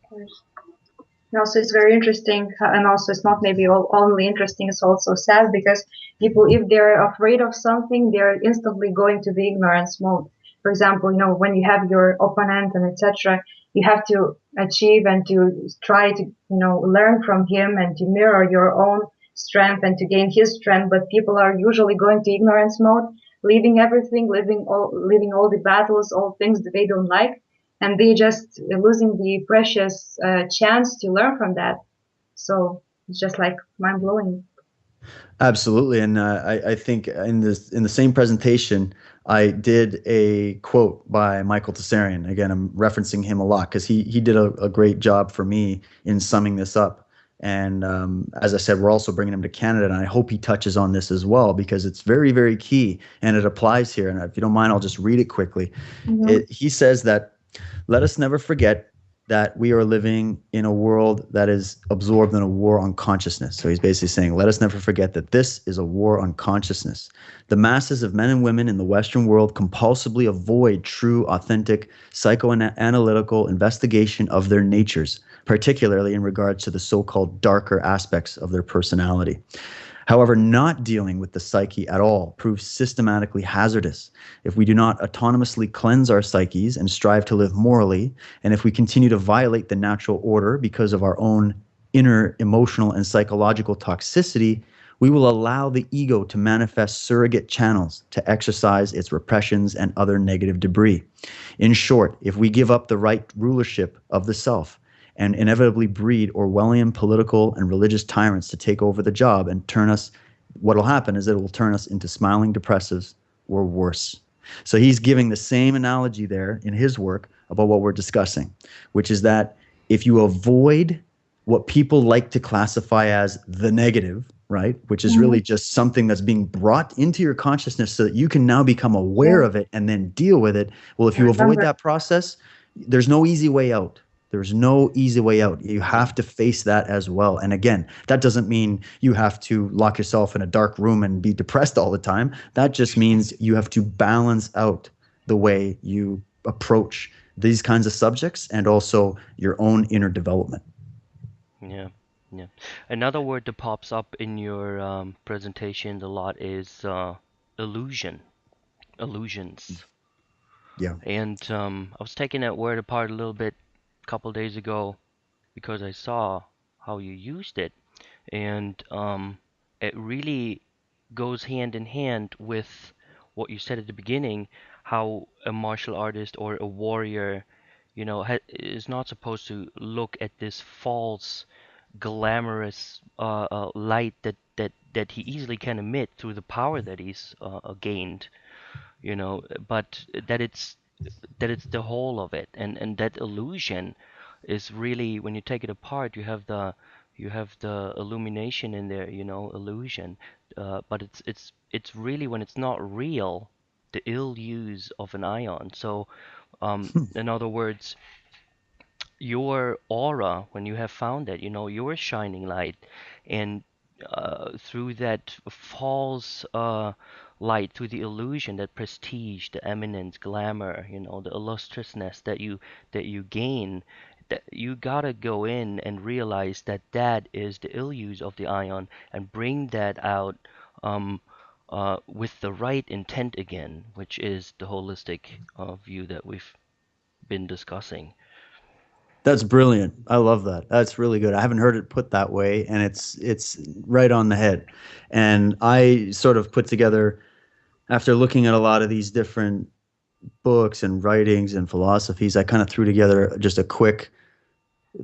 Of course. And also, it's very interesting, and also it's not maybe only interesting, it's also sad, because people, if they're afraid of something, they're instantly going to the ignorance mode. For example, when you have your opponent and etc., you have to achieve and to try to, learn from him and to mirror your own strength and to gain his strength. But people are usually going to ignorance mode, leaving everything, leaving all the battles, all things that they don't like, and they just losing the precious chance to learn from that. So it's just like mind blowing. Absolutely, and I think in the same presentation, I did a quote by Michael Tsarian. Again, I'm referencing him a lot because he did a great job for me in summing this up. And as I said, we're also bringing him to Canada, and I hope he touches on this as well because it's very, very key and it applies here. And if you don't mind, I'll just read it quickly. Mm-hmm. He says that let us never forget that we are living in a world that is absorbed in a war on consciousness. So he's basically saying, let us never forget that this is a war on consciousness. The masses of men and women in the Western world compulsively avoid true, authentic, psychoanalytical investigation of their natures, particularly in regards to the so-called darker aspects of their personality. However, not dealing with the psyche at all proves systematically hazardous. If we do not autonomously cleanse our psyches and strive to live morally, and if we continue to violate the natural order because of our own inner emotional and psychological toxicity, we will allow the ego to manifest surrogate channels to exercise its repressions and other negative debris. In short, if we give up the right rulership of the self, and inevitably breed Orwellian political and religious tyrants to take over the job and turn us, what will happen is it will turn us into smiling depressives or worse. So he's giving the same analogy there in his work about what we're discussing, which is that if you avoid what people like to classify as the negative, right, which is Mm-hmm. really just something that's being brought into your consciousness so that you can now become aware Yeah, of it and then deal with it. Well, if I you avoid remember. that process, there's no easy way out. There's no easy way out. You have to face that as well. And again, that doesn't mean you have to lock yourself in a dark room and be depressed all the time. That just means you have to balance out the way you approach these kinds of subjects and also your own inner development. Yeah, yeah. Another word that pops up in your presentation a lot is illusion, illusions. Yeah. And I was taking that word apart a little bit a couple days ago because I saw how you used it, and it really goes hand in hand with what you said at the beginning, how a martial artist or a warrior, is not supposed to look at this false, glamorous light that he easily can emit through the power that he's gained, but that it's the whole of it, and that illusion is really, when you take it apart, you have the illumination in there, illusion, but it's really, when it's not real, the ill use of an ion. So in other words, your aura, when you have found that, your shining light, and through that false light, through the illusion, that prestige, the eminence, glamour, the illustriousness that you gain, that you gotta go in and realize that that is the ill use of the ion, and bring that out, um, with the right intent again, which is the holistic view that we've been discussing. That's brilliant. I love that. That's really good. I haven't heard it put that way, and it's right on the head. And I sort of put together after looking at a lot of these different books and writings and philosophies, I kind of threw together just a quick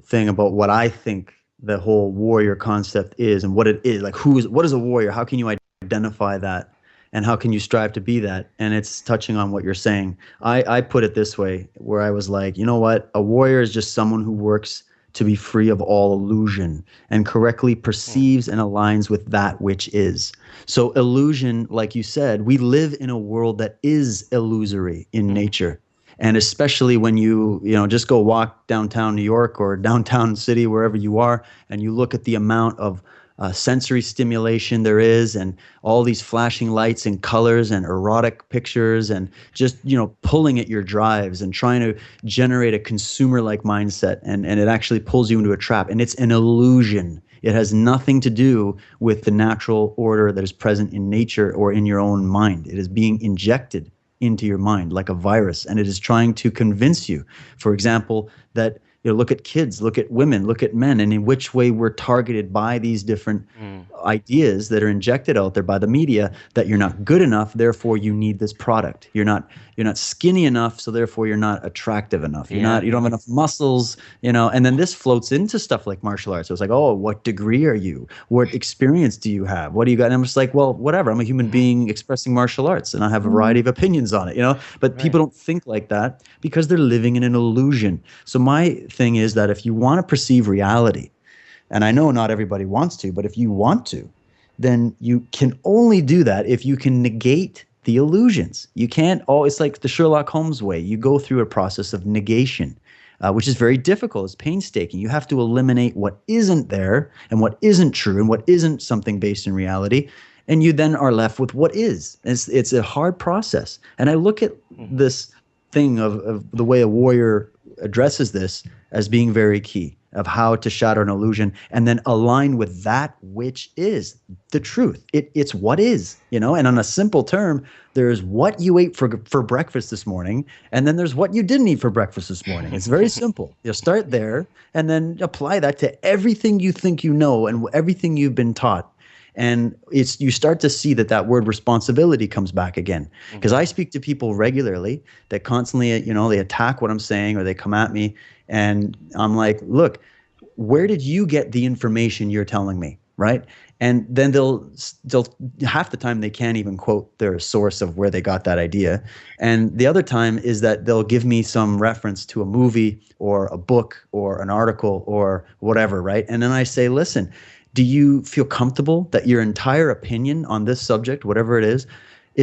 thing about what I think the whole warrior concept is and what it is. Like, what is a warrior? How can you identify that? And how can you strive to be that? And it's touching on what you're saying. I put it this way, where I was like, you know what? A warrior is just someone who works to be free of all illusion and correctly Hmm. perceives and aligns with that which is. So, illusion, like you said, we live in a world that is illusory in Hmm. nature. And especially when you just go walk downtown New York or downtown city, wherever you are, and you look at the amount of sensory stimulation there is, and all these flashing lights and colors and erotic pictures, and just pulling at your drives and trying to generate a consumer-like mindset, and it actually pulls you into a trap, and it's an illusion. It has nothing to do with the natural order that is present in nature or in your own mind. It is being injected into your mind like a virus, and it is trying to convince you, for example, that look at kids, look at women, look at men, and in which way we're targeted by these different Hmm. ideas that are injected out there by the media, that you're not good enough, therefore you need this product. You're not skinny enough, so therefore you're not attractive enough. Yeah. You don't have enough muscles, and then this floats into stuff like martial arts. So it's like, oh, what degree are you? What experience do you have? What do you got? And I'm just like, well, whatever. I'm a human Hmm. being expressing martial arts, and I have a variety Mm-hmm. of opinions on it. But Right. people don't think like that because they're living in an illusion. So my thing is that if you want to perceive reality, And I know not everybody wants to, but if you want to, then you can only do that if you can negate the illusions. You can't it's like the Sherlock Holmes way. You go through a process of negation, which is very difficult. It's painstaking. You have to eliminate what isn't there and what isn't true and what isn't something based in reality. And you then are left with what is. It's a hard process. And I look at this thing of the way a warrior addresses this as being very key, of how to shatter an illusion and then align with that which is the truth. It's what is, and on a simple term, there's what you ate for breakfast this morning, and then there's what you didn't eat for breakfast this morning. It's very simple. You start there and then apply that to everything you think you know and everything you've been taught. And you start to see that word responsibility comes back again. Because I speak to people regularly that constantly, they attack what I'm saying or they come at me. And I'm like, look, where did you get the information you're telling me? Right. And then they'll half the time they can't even quote their source of where they got that idea. And the other time is that they'll give me some reference to a movie or a book or an article or whatever. Right. And then I say, listen, do you feel comfortable that your entire opinion on this subject, whatever it is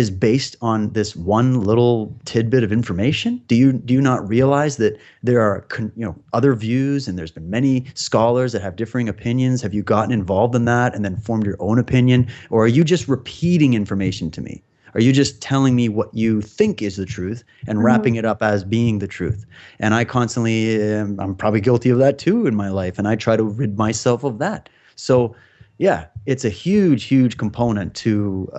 based on this one little tidbit of information? Do you not realize that there are other views and there's been many scholars that have differing opinions? Have you gotten involved in that and then formed your own opinion? Or are you just repeating information to me? Are you just telling me what you think is the truth and wrapping it up as being the truth? And I constantly, I'm probably guilty of that too in my life, and I try to rid myself of that. So, yeah, it's a huge, huge component to,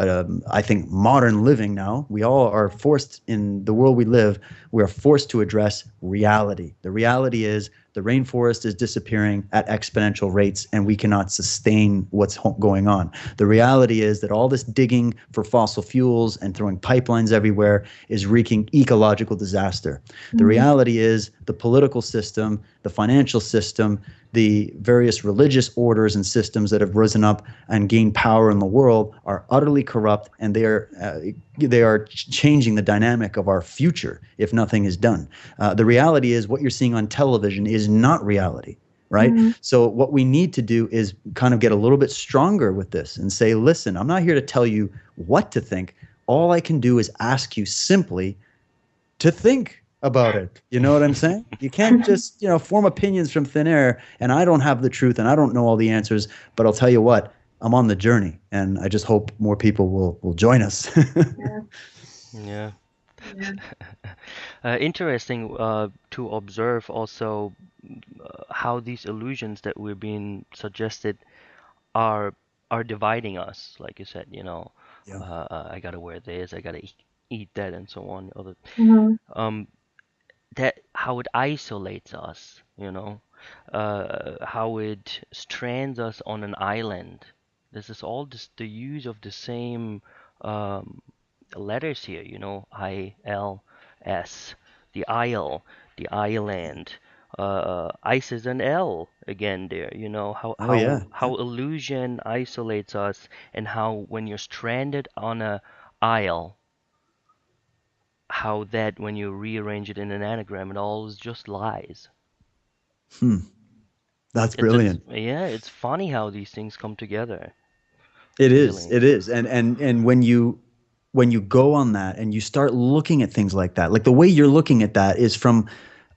I think, modern living now. We all are forced in the world we live, we are forced to address reality. The reality is the rainforest is disappearing at exponential rates and we cannot sustain what's going on. The reality is that all this digging for fossil fuels and throwing pipelines everywhere is wreaking ecological disaster. The reality is the political system, the financial system, the various religious orders and systems that have risen up and gained power in the world are utterly corrupt, and they are changing the dynamic of our future if nothing is done. The reality is what you're seeing on television is not reality, right? So what we need to do is kind of get a little bit stronger with this and say, listen, I'm not here to tell you what to think. All I can do is ask you simply to think about it. You know what I'm saying? You can't just, form opinions from thin air, and I don't have the truth and I don't know all the answers, but I'll tell you what, I'm on the journey, and I just hope more people will join us. Yeah. Interesting to observe also how these illusions that we're being suggested are dividing us. Like you said, I gotta wear this, I gotta eat that, and so on. That how it isolates us, how it strands us on an island. This is all just the use of the same letters here, ILS, the isle, the island. ICE is an L again there, how illusion isolates us, and how when you're stranded on a isle, how that when you rearrange it in an anagram, it all is just lies. That's brilliant. It's funny how these things come together. It Really. is. And when you go on that and you start looking at things like that, like the way you're looking at that is from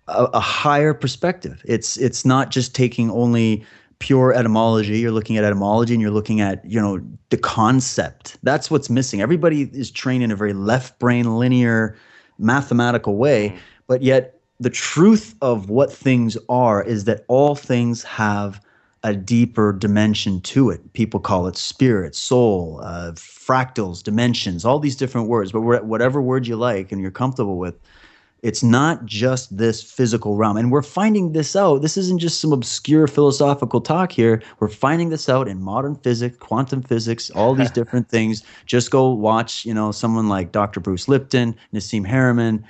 a higher perspective. It's not just taking only pure etymology. You're looking at etymology and you're looking at, the concept. That's what's missing. Everybody is trained in a very left brain, linear, mathematical way, but yet the truth of what things are is that all things have a deeper dimension to it. People call it spirit, soul, fractals, dimensions, all these different words, but whatever word you like and you're comfortable with, it's not just this physical realm. And we're finding this out. This isn't just some obscure philosophical talk here. We're finding this out in modern physics, quantum physics, all these different things. Just go watch, someone like Dr. Bruce Lipton, Nassim Haramein,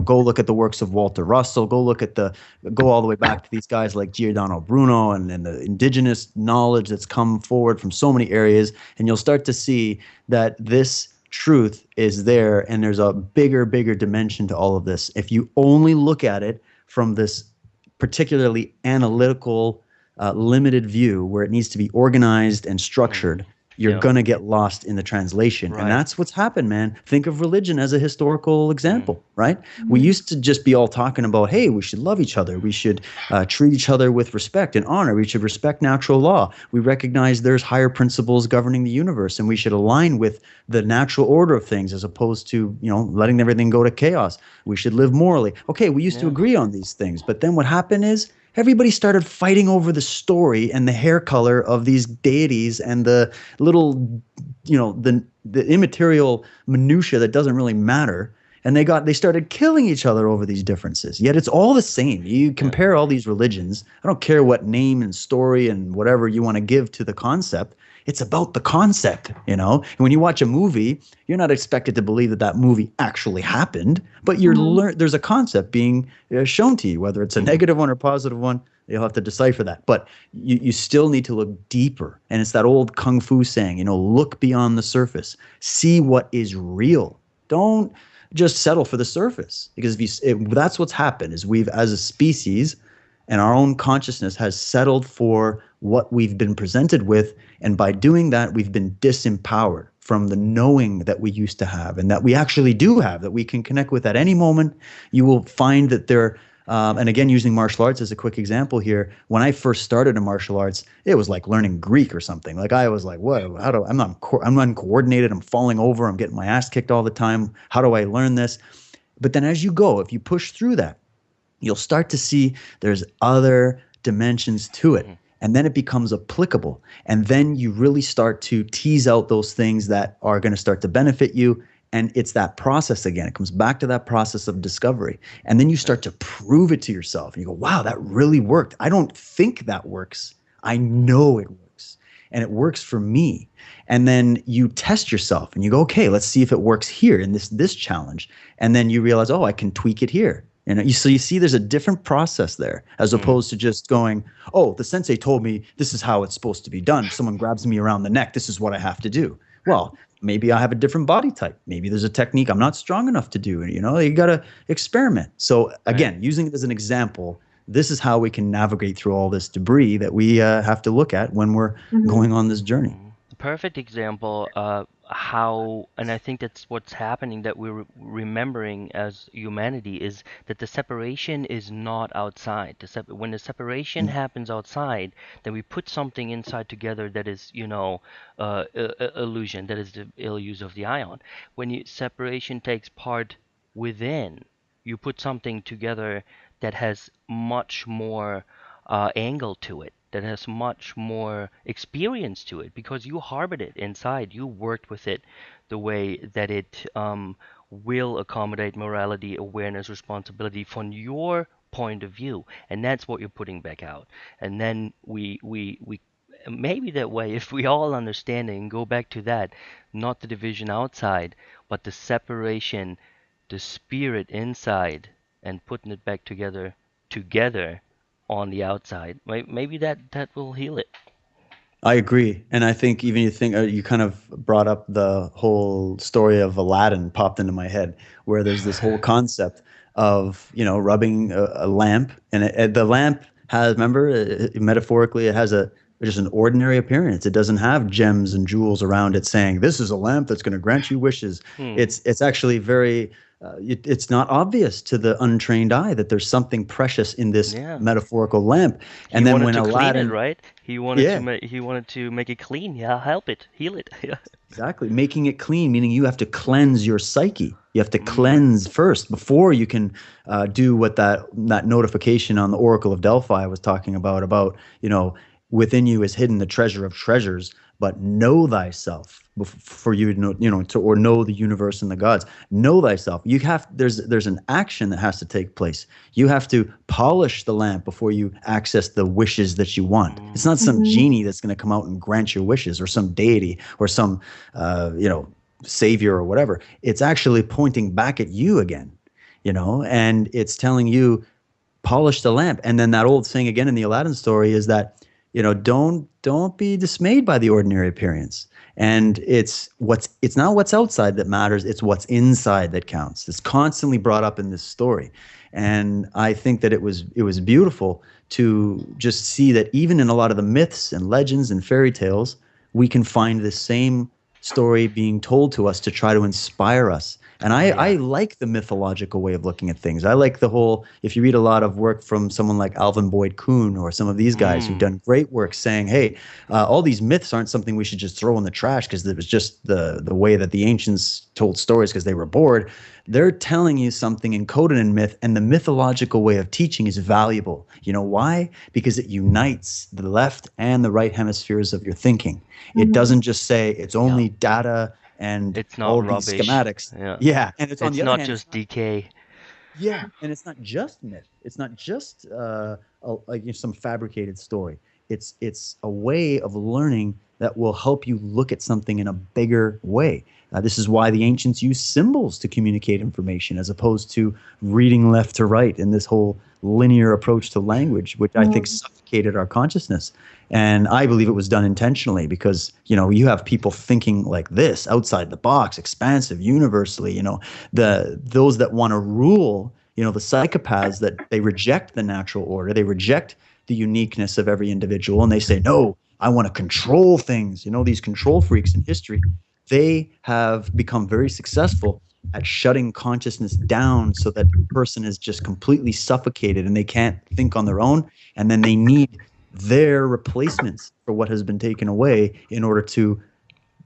go look at the works of Walter Russell, go all the way back to these guys like Giordano Bruno and the indigenous knowledge that's come forward from so many areas. And you'll start to see that this truth is there, and there's a bigger dimension to all of this. If you only look at it from this particularly analytical limited view where it needs to be organized and structured, you're Yeah. going to get lost in the translation. And Right. that's what's happened, man. Think of religion as a historical example, right? We Mhm. used to just be all talking about, hey, we should love each other. We should treat each other with respect and honor. We should respect natural law. We recognize there's higher principles governing the universe, and we should align with the natural order of things as opposed to, letting everything go to chaos. We should live morally. Okay, we used to Yeah. agree on these things. But then what happened is everybody started fighting over the story and the hair color of these deities and the little, the immaterial minutia that doesn't really matter. And they started killing each other over these differences. Yet it's all the same. You Yeah. compare all these religions. I don't care what name and story and whatever you want to give to the concept. It's about the concept, And when you watch a movie, you're not expected to believe that that movie actually happened, but there's a concept being shown to you, whether it's a negative one or positive one. You'll have to decipher that. But you still need to look deeper. And it's that old kung fu saying, look beyond the surface. See what is real. Don't just settle for the surface. Because that's what's happened is we've, as a species, and our own consciousness has settled for what we've been presented with. And by doing that, we've been disempowered from the knowing that we used to have and that we actually do have, that we can connect with at any moment. You will find that and again, using martial arts as a quick example here, when I first started in martial arts, it was like learning Greek or something. Like I was like, what? I'm uncoordinated. I'm falling over. I'm getting my ass kicked all the time. How do I learn this? But then as you go, if you push through that, you'll start to see there's other dimensions to it. And then it becomes applicable. And then you really start to tease out those things that are going to start to benefit you. And it's that process again. It comes back to that process of discovery. And then you start to prove it to yourself. And you go, wow, that really worked. I don't think that works. I know it works. And it works for me. And then you test yourself and you go, okay, let's see if it works here in this challenge. And then you realize, oh, I can tweak it here. So you see there's a different process there as opposed to just going, oh, the sensei told me this is how it's supposed to be done. Someone grabs me around the neck. This is what I have to do. Well, maybe I have a different body type. Maybe there's a technique I'm not strong enough to do. You got to experiment. So again, using it as an example, this is how we can navigate through all this debris that we have to look at when we're going on this journey. The perfect example how, and I think that's what's happening, that we're remembering as humanity, is that the separation is not outside. When the separation happens outside, then we put something inside together that is, illusion, that is the ill use of the ion. When separation takes part within, you put something together that has much more angle to it, that has much more experience to it, because you harbored it inside. You worked with it the way that it will accommodate morality, awareness, responsibility from your point of view, and that's what you're putting back out. And then we maybe that way, if we all understand it and go back to that, not the division outside, but the separation, the spirit inside, and putting it back together on the outside. Maybe that will heal it. I agree. And I think even you kind of brought up the whole story of Aladdin popped into my head, where there's this whole concept of, rubbing a lamp, and the lamp has, remember, metaphorically, it has just an ordinary appearance. It doesn't have gems and jewels around it saying, this is a lamp that's going to grant you wishes. It's actually very, it's not obvious to the untrained eye that there's something precious in this metaphorical lamp. And then when Aladdin, clean it, right? He wanted to make it clean. Yeah, help it, heal it. Yeah. Exactly. Making it clean, meaning you have to cleanse your psyche. You have to cleanse first before you can do what that notification on the Oracle of Delphi was talking about, within you is hidden the treasure of treasures, but know thyself for you to know the universe and the gods. Know thyself. There's an action that has to take place. You have to polish the lamp before you access the wishes that you want. It's not some genie that's going to come out and grant your wishes, or some deity, or some savior or whatever. It's actually pointing back at you again, and it's telling you, polish the lamp. And then that old saying again in the Aladdin story is that, don't be dismayed by the ordinary appearance. And it's not what's outside that matters, it's what's inside that counts. It's constantly brought up in this story. And I think that it was beautiful to just see that even in a lot of the myths and legends and fairy tales, we can find the same story being told to us to try to inspire us. And Oh I yeah. like the mythological way of looking at things. I like the whole, if you read a lot of work from someone like Alvin Boyd Kuhn or some of these guys who've Mm. done great work saying, hey, all these myths aren't something we should just throw in the trash because it was just the way that the ancients told stories because they were bored. They're telling you something encoded in myth, and the mythological way of teaching is valuable. You know why? Because it unites the left and the right hemispheres of your thinking. It Mm-hmm. doesn't just say it's Yeah. only data and It's all not of these rubbish. schematics. Yeah. Yeah, and it's on It's the other not hand, it's just not. decay. Yeah, and it's not just myth. It's not just like some fabricated story. It's a way of learning that will help you look at something in a bigger way. This is why the ancients used symbols to communicate information as opposed to reading left to right in this whole linear approach to language, which I think Mm-hmm. suffocated our consciousness. And I believe it was done intentionally because, you have people thinking like this, outside the box, expansive, universally, those that want to rule, the psychopaths that they reject the natural order, they reject the uniqueness of every individual, and they say, no, I want to control things. These control freaks in history, they have become very successful at shutting consciousness down so that the person is just completely suffocated and they can't think on their own. And then they need their replacements for what has been taken away in order to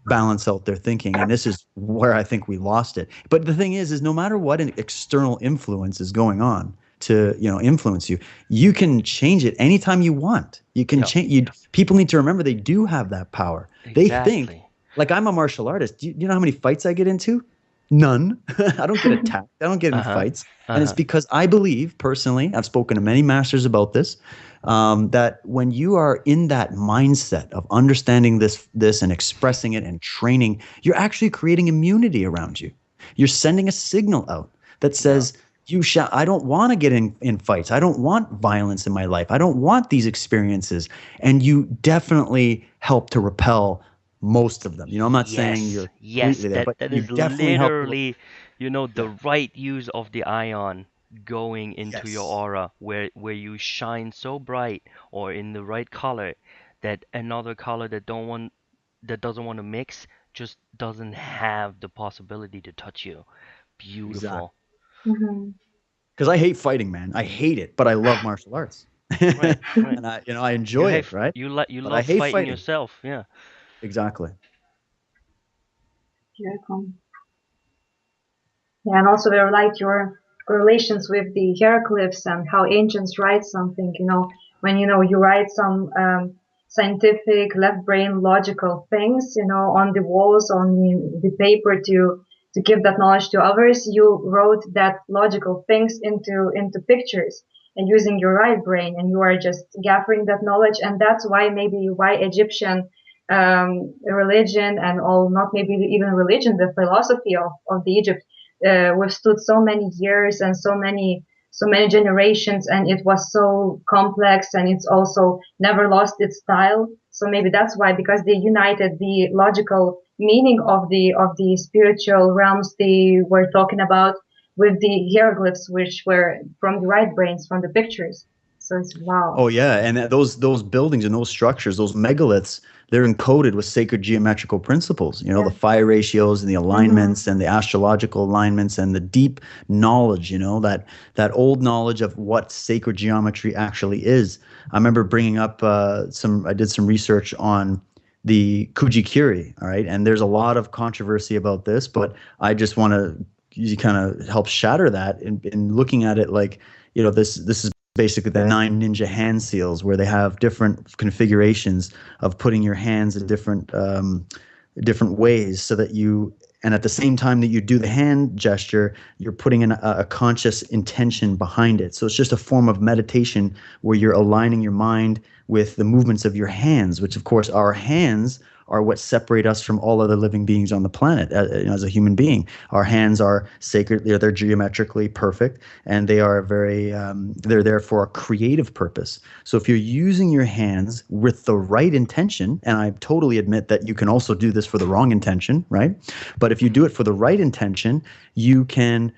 balance out their thinking. And this is where I think we lost it. But the thing is no matter what an external influence is going on to, influence you, you can change it anytime you want. You can Yeah. change. People need to remember they do have that power. They think, Exactly. like, I'm a martial artist. Do you know how many fights I get into? None. I don't get attacked. I don't get in Uh-huh. fights. And it's Uh-huh. because I believe personally, I've spoken to many masters about this, that when you are in that mindset of understanding this and expressing it and training, you're actually creating immunity around you. You're sending a signal out that Yeah. says, I don't want to get in fights. I don't want violence in my life. I don't want these experiences. And you definitely help to repel most of them. I'm not saying Yes. you're Yes. completely there, That but that you is definitely help to. literally, the Yeah. right use of the ion going into your Yes. aura where you shine so bright or in the right color that another color that doesn't want to mix just doesn't have the possibility to touch you. Exactly. Beautiful. Mm-hmm. Because I hate fighting, man. I hate it, but I love martial arts, Right, right. and I enjoy it, right? You But I love hate fighting fighting. yourself, yeah. Exactly. Beautiful. Yeah, and also I like your correlations with the hieroglyphs and how ancients write something. When you write some scientific left brain logical things, on the walls, on the paper to give that knowledge to others. You wrote that logical things into pictures and using your right brain, and you are just gathering that knowledge, and that's why Egyptian religion and all, not maybe even religion, the philosophy of the Egypt withstood so many years and so many generations, and it was so complex, and it's also never lost its style. So maybe that's why, because they united the logical meaning of the spiritual realms they were talking about with the hieroglyphs, which were from the right brains, from the pictures. So it's wow. Oh yeah, and those buildings and those structures, those megaliths, they're encoded with sacred geometrical principles. The Yeah. phi ratios and the Mm-hmm. alignments and the astrological alignments and the deep knowledge. That old knowledge of what sacred geometry actually is. I remember bringing up I did some research on the Kujikiri. All right, and there's a lot of controversy about this, but I just want to kind of help shatter that in looking at it like, this is basically the 9 ninja hand seals where they have different configurations of putting your hands in different ways so that and at the same time that you do the hand gesture, you're putting in a conscious intention behind it. So it's just a form of meditation where you're aligning your mind with the movements of your hands, which of course our hands are what separate us from all other living beings on the planet. As a human being, our hands are sacred. They're geometrically perfect, and they are they're there for a creative purpose. So if you're using your hands with the right intention, and I totally admit that you can also do this for the wrong intention, right? But if you do it for the right intention, you can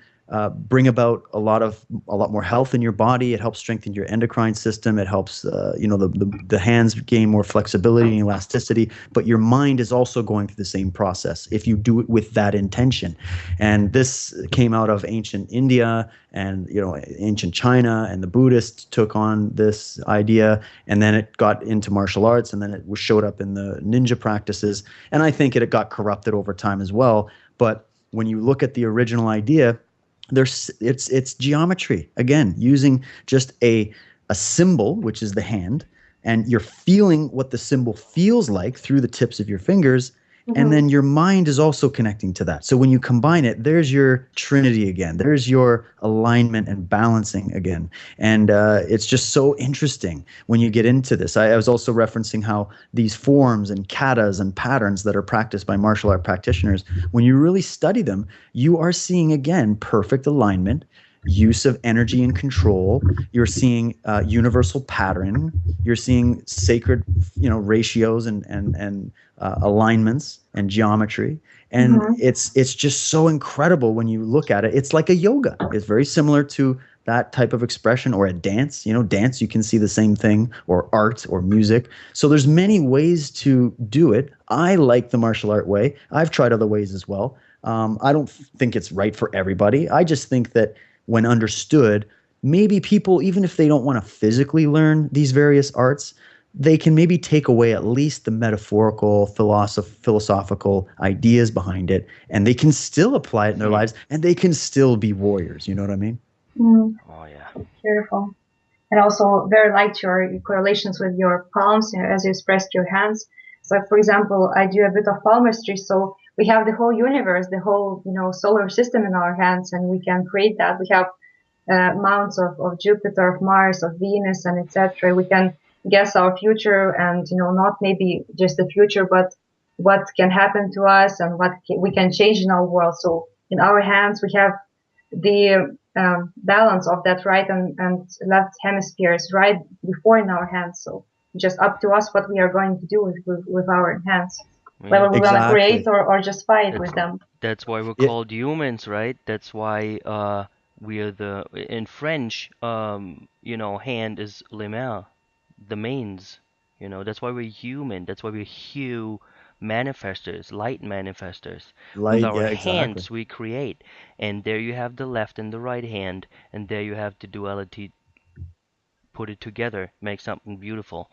bring about a lot more health in your body. It helps strengthen your endocrine system. It helps the hands gain more flexibility and elasticity. But your mind is also going through the same process if you do it with that intention. And this came out of ancient India and ancient China, and the Buddhists took on this idea, and then it got into martial arts, and then it showed up in the ninja practices. And I think it got corrupted over time as well. But when you look at the original idea, it's geometry, again, using just a symbol, which is the hand, and you're feeling what the symbol feels like through the tips of your fingers, and then your mind is also connecting to that. So when you combine it, there's your trinity again. There's your alignment and balancing again. And it's just so interesting when you get into this. I was also referencing how these forms and katas and patterns that are practiced by martial art practitioners, when you really study them, you are seeing, again, perfect alignment, use of energy and control. You're seeing universal pattern. You're seeing sacred, ratios and alignments and geometry. And it's just so incredible when you look at it. It's like a yoga. It's very similar to that type of expression, or a dance. Dance, you can see the same thing, or art or music. So there's many ways to do it. I like the martial art way. I've tried other ways as well. I don't think it's right for everybody. I just think that when understood, maybe people, even if they don't want to physically learn these various arts, they can maybe take away at least the metaphorical, philosophical ideas behind it, and they can still apply it in their lives, and they can still be warriors. You know what I mean? Mm. Oh, yeah. Beautiful. And also very liked your correlations with your palms, as you expressed your hands. So, for example, I do a bit of palmistry, so we have the whole universe, the whole solar system in our hands, and we can create that. We have mounts of Jupiter, of Mars, of Venus, and etc. We can guess our future, and not maybe just the future, but what can happen to us and what we can change in our world. So in our hands, we have the balance of that right and left hemispheres right before in our hands. So just up to us what we are going to do with our hands, whether we want to create or just fight with them. That's why we're called humans, right? That's why we are in French, hand is les mains, the mains. That's why we're human. That's why we're hue manifestors, light manifestors. With our hands, we create. And there you have the left and the right hand, and there you have the duality. Put it together, make something beautiful.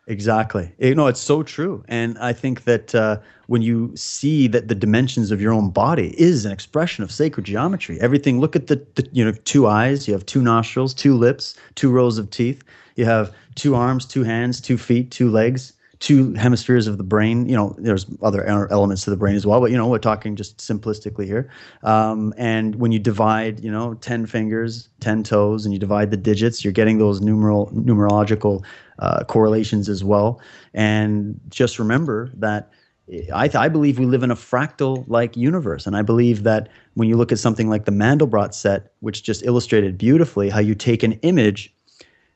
Exactly. It's so true. And I think that when you see that the dimensions of your own body is an expression of sacred geometry, everything, look at the two eyes, you have two nostrils, two lips, two rows of teeth, you have two arms, two hands, 2 feet, 2 legs, 2 hemispheres of the brain. There's other elements to the brain as well, but we're talking just simplistically here. And when you divide 10 fingers, 10 toes, and you divide the digits, you're getting those numerological correlations as well. And just remember that I believe we live in a fractal-like universe. And I believe that when you look at something like the Mandelbrot set, which just illustrated beautifully how you take an image,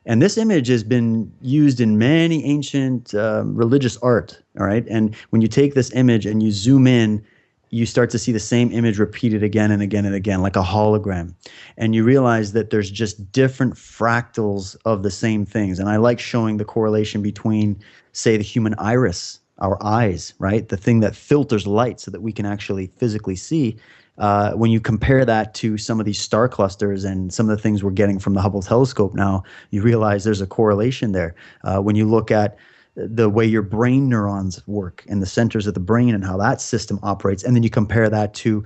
and this image has been used in many ancient religious art, all right? And when you take this image and you zoom in, you start to see the same image repeated again and again and again, like a hologram. And you realize that there's just different fractals of the same things. And I like showing the correlation between, say, the human iris, our eyes, right? The thing that filters light so that we can actually physically see. When you compare that to some of these star clusters and some of the things we're getting from the Hubble telescope now, you realize there's a correlation there. When you look at the way your brain neurons work and the centers of the brain and how that system operates, and then you compare that to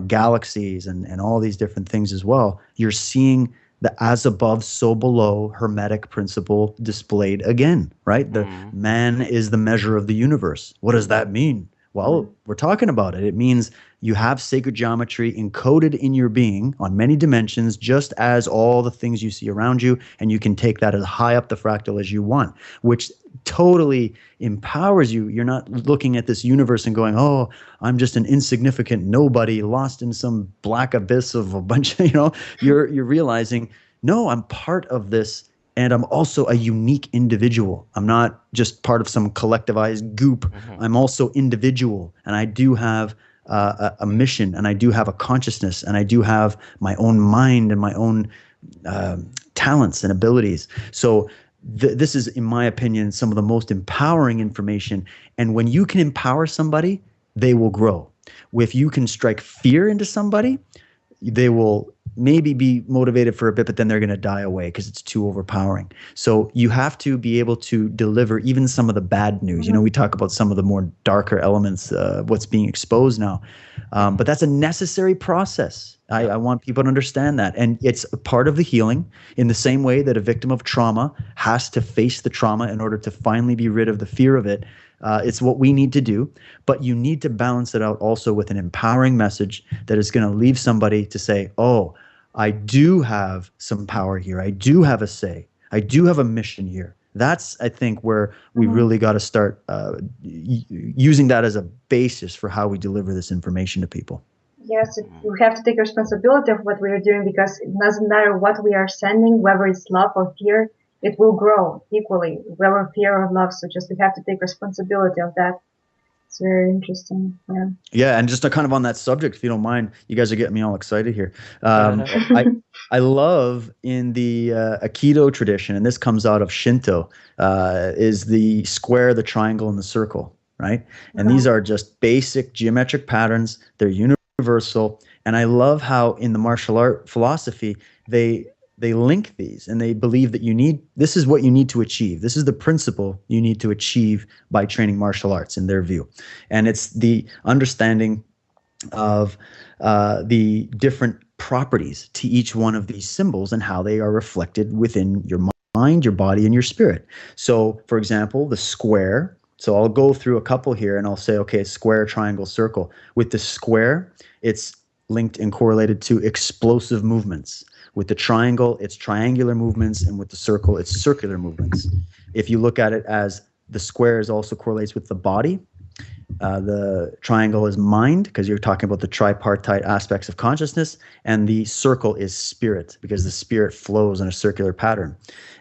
galaxies and all these different things as well, you're seeing the as above, so below Hermetic principle displayed again, right? The man is the measure of the universe. What does that mean? Well, we're talking about it. It means you have sacred geometry encoded in your being on many dimensions, just as all the things you see around you, and you can take that as high up the fractal as you want, which totally empowers you. You're not looking at this universe and going, oh, I'm just an insignificant nobody lost in some black abyss of a bunch of, you're realizing, no, I'm part of this. And I'm also a unique individual. I'm not just part of some collectivized goop. I'm also individual. And I do have a mission, and I do have a consciousness, and I do have my own mind and my own talents and abilities. So this is, in my opinion, some of the most empowering information. And when you can empower somebody, they will grow. If you can strike fear into somebody, they will maybe be motivated for a bit, but then they're going to die away because it's too overpowering. So you have to be able to deliver even some of the bad news. You know, we talk about some of the more darker elements, what's being exposed now. But that's a necessary process. I want people to understand that. And it's a part of the healing, in the same way that a victim of trauma has to face the trauma in order to finally be rid of the fear of it. It's what we need to do, but you need to balance it out also with an empowering message that is going to leave somebody to say, oh, I do have some power here. I do have a say. I do have a mission here. That's, I think, where we really got to start using that as a basis for how we deliver this information to people. Yes, we have to take responsibility of what we are doing, because it doesn't matter what we are sending, whether it's love or fear, it will grow equally, whether fear or love. So just we have to take responsibility of that. It's very interesting. Yeah. Yeah, and just kind of on that subject, if you don't mind, you guys are getting me all excited here. I love in the Aikido tradition, and this comes out of Shinto, is the square, the triangle, and the circle, right? And these are just basic geometric patterns. They're universal. And I love how in the martial art philosophy, they link these, and they believe that this is what you need to achieve. This is the principle you need to achieve by training martial arts in their view. And it's the understanding of the different properties to each one of these symbols and how they are reflected within your mind, your body, and your spirit. So, for example, the square. So I'll go through a couple here and I'll say, okay, square, triangle, circle. With the square, it's linked and correlated to explosive movements. With the triangle, it's triangular movements, and with the circle, it's circular movements. If you look at it as the square also correlates with the body, the triangle is mind, because you're talking about the tripartite aspects of consciousness, and the circle is spirit, because the spirit flows in a circular pattern.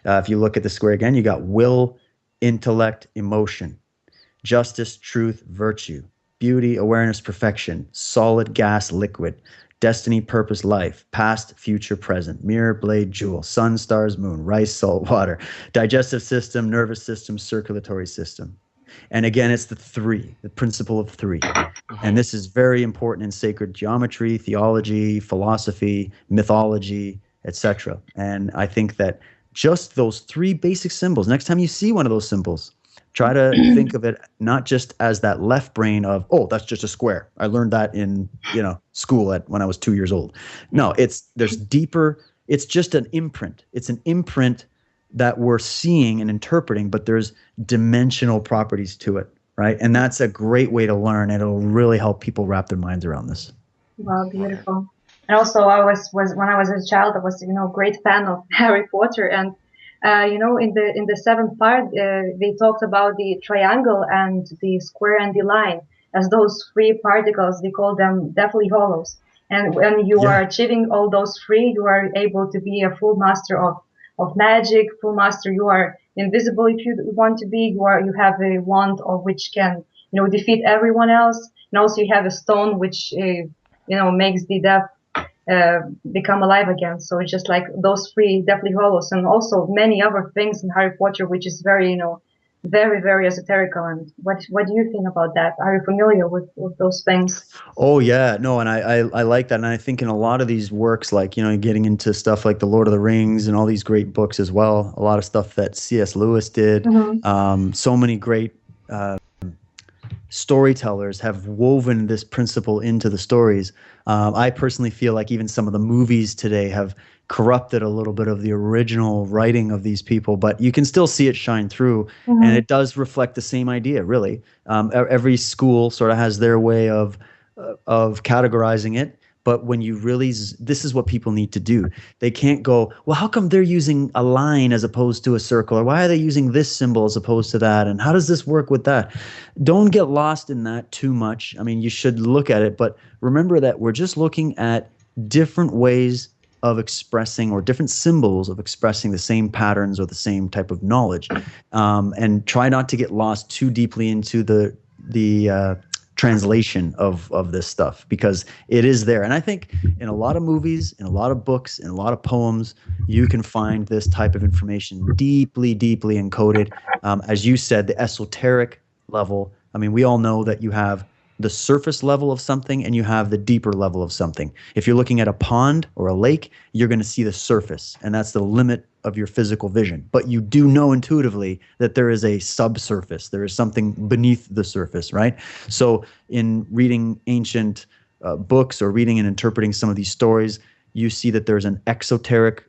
If you look at the square again, you got will, intellect, emotion, justice, truth, virtue, beauty, awareness, perfection, solid, gas, liquid, destiny, purpose, life, past, future, present, mirror, blade, jewel, sun, stars, moon, rice, salt, water, digestive system, nervous system, circulatory system. And again, it's the principle of three. And this is very important in sacred geometry, theology, philosophy, mythology, etc. And I think that just those three basic symbols, next time you see one of those symbols, try to think of it not just as that left brain of, oh, that's just a square. I learned that in, school when I was 2 years old. No, there's deeper. It's just an imprint. It's an imprint that we're seeing and interpreting, but there's dimensional properties to it, right? And that's a great way to learn, and it'll really help people wrap their minds around this. Wow, beautiful. And also, I was when I was a child, I was a great fan of Harry Potter, and in the seventh part, they talked about the triangle and the square and the line as those three particles. They call them Deathly Hollows. And when you are achieving all those three, you are able to be a full master of magic, full master. You are invisible if you want to be. You have a wand of which can defeat everyone else, and also you have a stone which makes the death become alive again. So it's just like those three Deathly Hollows, and also many other things in Harry Potter, which is very, very, very esoterical. And what do you think about that? Are you familiar with those things? Oh yeah, no, and I like that, and I think in a lot of these works, like getting into stuff like the Lord of the Rings and all these great books as well. A lot of stuff that C.S. Lewis did. So many great storytellers have woven this principle into the stories. I personally feel like even some of the movies today have corrupted a little bit of the original writing of these people, but you can still see it shine through, and it does reflect the same idea, really. Every school sort of has their way of categorizing it, but when you really, this is what people need to do. They can't go, well, how come they're using a line as opposed to a circle? Or why are they using this symbol as opposed to that? And how does this work with that? Don't get lost in that too much. I mean, you should look at it, but remember that we're just looking at different ways of expressing, or different symbols of expressing the same patterns or the same type of knowledge. And try not to get lost too deeply into the translation of this stuff, because it is there. And I think in a lot of movies, in a lot of books, in a lot of poems, you can find this type of information deeply, deeply encoded. As you said, the esoteric level. I mean, we all know that you have the surface level of something and you have the deeper level of something. If you're looking at a pond or a lake, you're going to see the surface, and that's the limit of your physical vision. But you do know intuitively that there is a subsurface, there is something beneath the surface, right? So, in reading ancient books or reading and interpreting some of these stories, you see that there's an exoteric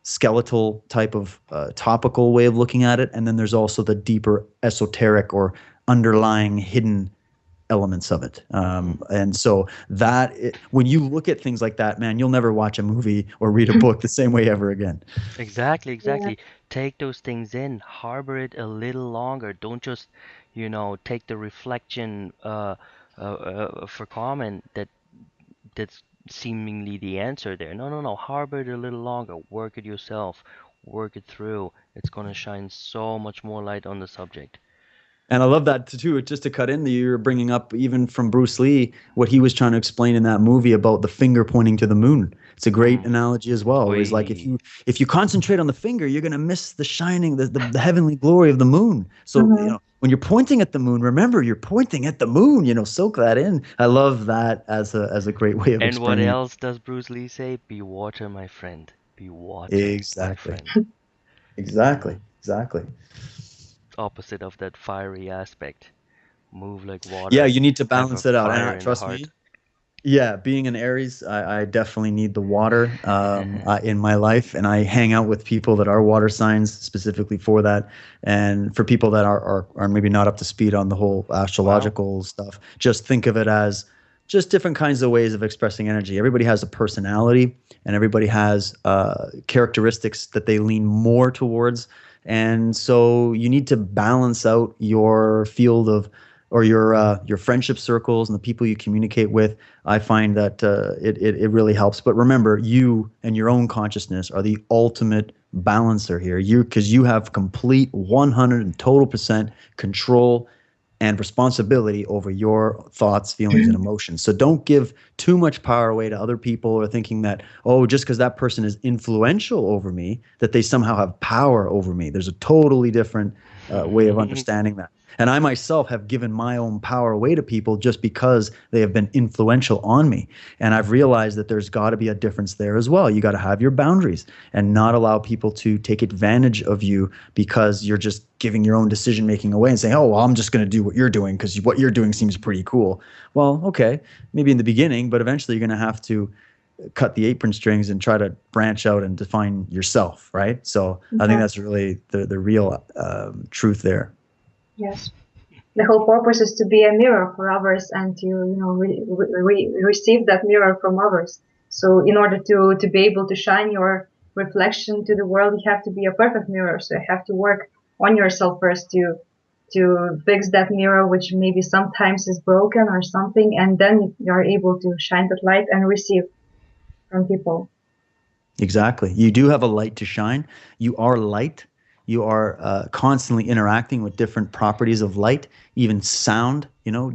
skeletal type of topical way of looking at it, and then there's also the deeper esoteric or underlying hidden elements of it. And so when you look at things like that, man, you'll never watch a movie or read a book the same way ever again. Exactly, Yeah. exactly. Take those things in, harbor it a little longer. Don't just, take the reflection for comment that's seemingly the answer there. No, no, no. Harbor it a little longer. Work it yourself. Work it through. It's gonna shine so much more light on the subject. And I love that too. Just to cut in, that you're bringing up even from Bruce Lee, what he was trying to explain in that movie about the finger pointing to the moon. It's a great Mm. analogy as well. Where he's like, We if you concentrate on the finger, you're gonna miss the shining, the heavenly glory of the moon. So Hmm. when you're pointing at the moon, remember you're pointing at the moon. Soak that in. I love that as a great way of And what explaining it. else does Bruce Lee say? Be water, my friend. Be water, my Exactly. friend. Exactly. Exactly. Opposite of that fiery aspect. Move like Yeah, water. you need to Have a balance it out. And fire in the trust heart. me, yeah, being an Aries, I definitely need the water in my life, and I hang out with people that are water signs specifically for that. And for people that are maybe not up to speed on the whole Wow. astrological stuff, just think of it as just different kinds of ways of expressing energy. Everybody has a personality, and everybody has characteristics that they lean more towards. And so you need to balance out your field of or your friendship circles and the people you communicate with. I find that it really helps. But remember, you and your own consciousness are the ultimate balancer here. Because you have complete 100 and total percent control and responsibility over your thoughts, feelings, and emotions. So don't give too much power away to other people, or thinking that, oh, just because that person is influential over me, that they somehow have power over me. There's a totally different way of understanding that. And I myself have given my own power away to people just because they have been influential on me. And I've realized that there's got to be a difference there as well. You got to have your boundaries and not allow people to take advantage of you because you're just giving your own decision making away and saying, oh, well, I'm just going to do what you're doing because what you're doing seems pretty cool. Well, okay, maybe in the beginning, but eventually you're going to have to cut the apron strings and try to branch out and define yourself, right? So I think Yeah. that's really the real truth there. Yes. The whole purpose is to be a mirror for others and to, receive that mirror from others. So in order to be able to shine your reflection to the world, you have to be a perfect mirror. So you have to work on yourself first to fix that mirror, which maybe sometimes is broken or something, and then you are able to shine that light and receive from people. Exactly. You do have a light to shine. You are light. You are constantly interacting with different properties of light. Even sound,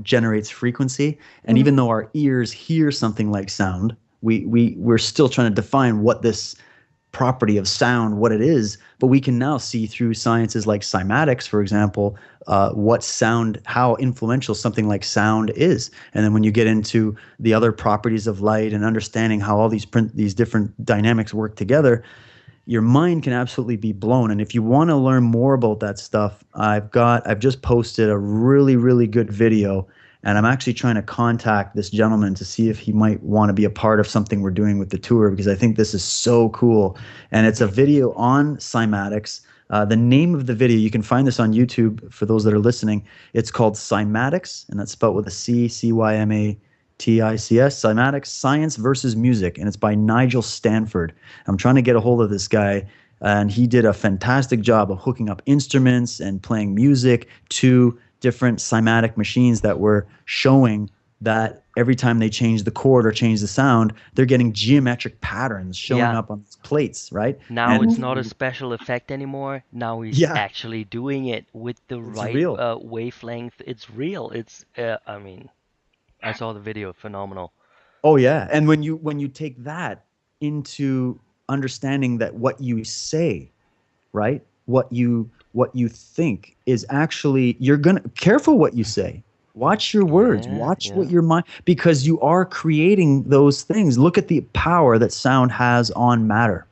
generates frequency. And Mhm. even though our ears hear something like sound, we're still trying to define what this property of sound, what it is. But we can now see through sciences like cymatics, for example, what sound, how influential something like sound is. And then when you get into the other properties of light and understanding how all these different dynamics work together, your mind can absolutely be blown. And if you want to learn more about that stuff, I've just posted a really, really good video, and I'm actually trying to contact this gentleman to see if he might want to be a part of something we're doing with the tour, because I think this is so cool. And it's a video on cymatics. The name of the video, you can find this on YouTube for those that are listening. It's called Cymatics, and that's spelled with a Cymatic, Science versus Music, and it's by Nigel Stanford. I'm trying to get a hold of this guy, and he did a fantastic job of hooking up instruments and playing music to different cymatic machines that were showing that every time they change the chord or change the sound, they're getting geometric patterns showing Yeah. up on these plates, right? Now And it's Mhm. not a special effect anymore. Now he's yeah, actually doing it with the it's right real. wavelength. It's real. I mean, I saw the video. Phenomenal. Oh yeah. And when you take that into understanding that what you say, right? What you think is actually, you're gonna careful what you say. Watch your words, Yeah, watch what yeah. your mind, because you are creating those things. Look at the power that sound has on matter.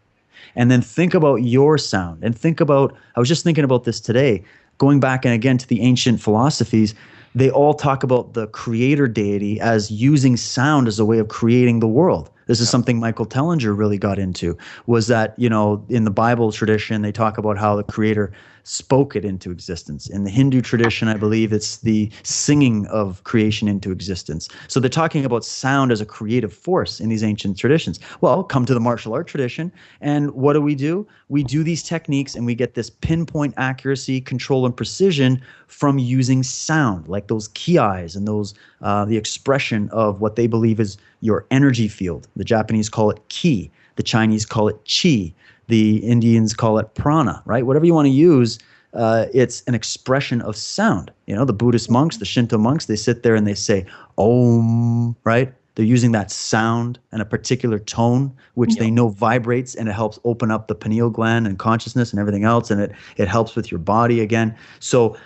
And then think about your sound, and think about, I was just thinking about this today, going back and again to the ancient philosophies. They all talk about the creator deity as using sound as a way of creating the world. This is Yep. something Michael Tellinger really got into, was that, you know, in the Bible tradition, they talk about how the creator spoke it into existence. In the Hindu tradition, I believe it's the singing of creation into existence. So they're talking about sound as a creative force in these ancient traditions. Well, come to the martial art tradition, and what do? We do these techniques and we get this pinpoint accuracy, control, and precision from using sound, like those ki and those the expression of what they believe is your energy field. The Japanese call it ki, the Chinese call it chi, the Indians call it prana, right? Whatever you want to use, it's an expression of sound. You know, the Buddhist monks, the Shinto monks, they sit there and they say Om, right? They're using that sound and a particular tone, which they Yep. know vibrates, and it helps open up the pineal gland and consciousness and everything else. And it helps with your body again. So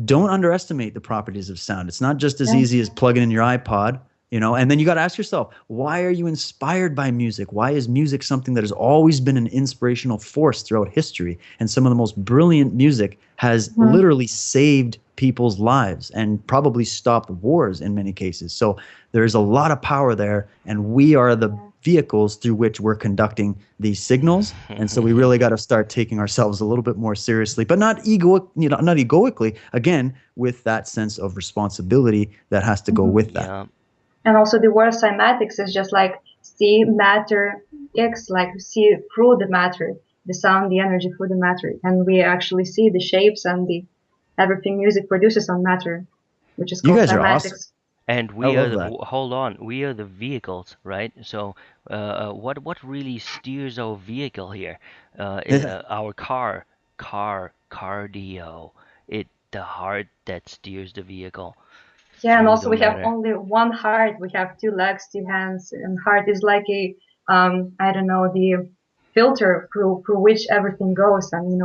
don't underestimate the properties of sound. It's not just as Yeah. easy as plugging in your iPod, you know, and then you got to ask yourself, why are you inspired by music? Why is music something that has always been an inspirational force throughout history? And some of the most brilliant music has Mhm. literally saved people's lives and probably stopped wars in many cases. So there is a lot of power there, and we are the Yeah. vehicles through which we're conducting these signals. And so we really got to start taking ourselves a little bit more seriously, but not not egoically, again, with that sense of responsibility that has to go Mhm. with that. Yeah. And also the word cymatics is just like see matter X, like see through the matter, the sound, the energy through the matter. And we actually see the shapes and the everything music produces on matter, which is You called guys are awesome. cymatics. And I we are love the, that. hold on, we are the vehicles, right? So, what really steers our vehicle here? Yeah. Our cardio. The heart that steers the vehicle Yeah, and through also the we have matter. only one heart. We have two legs, two hands, and heart is like a I don't know, the filter through which everything goes. And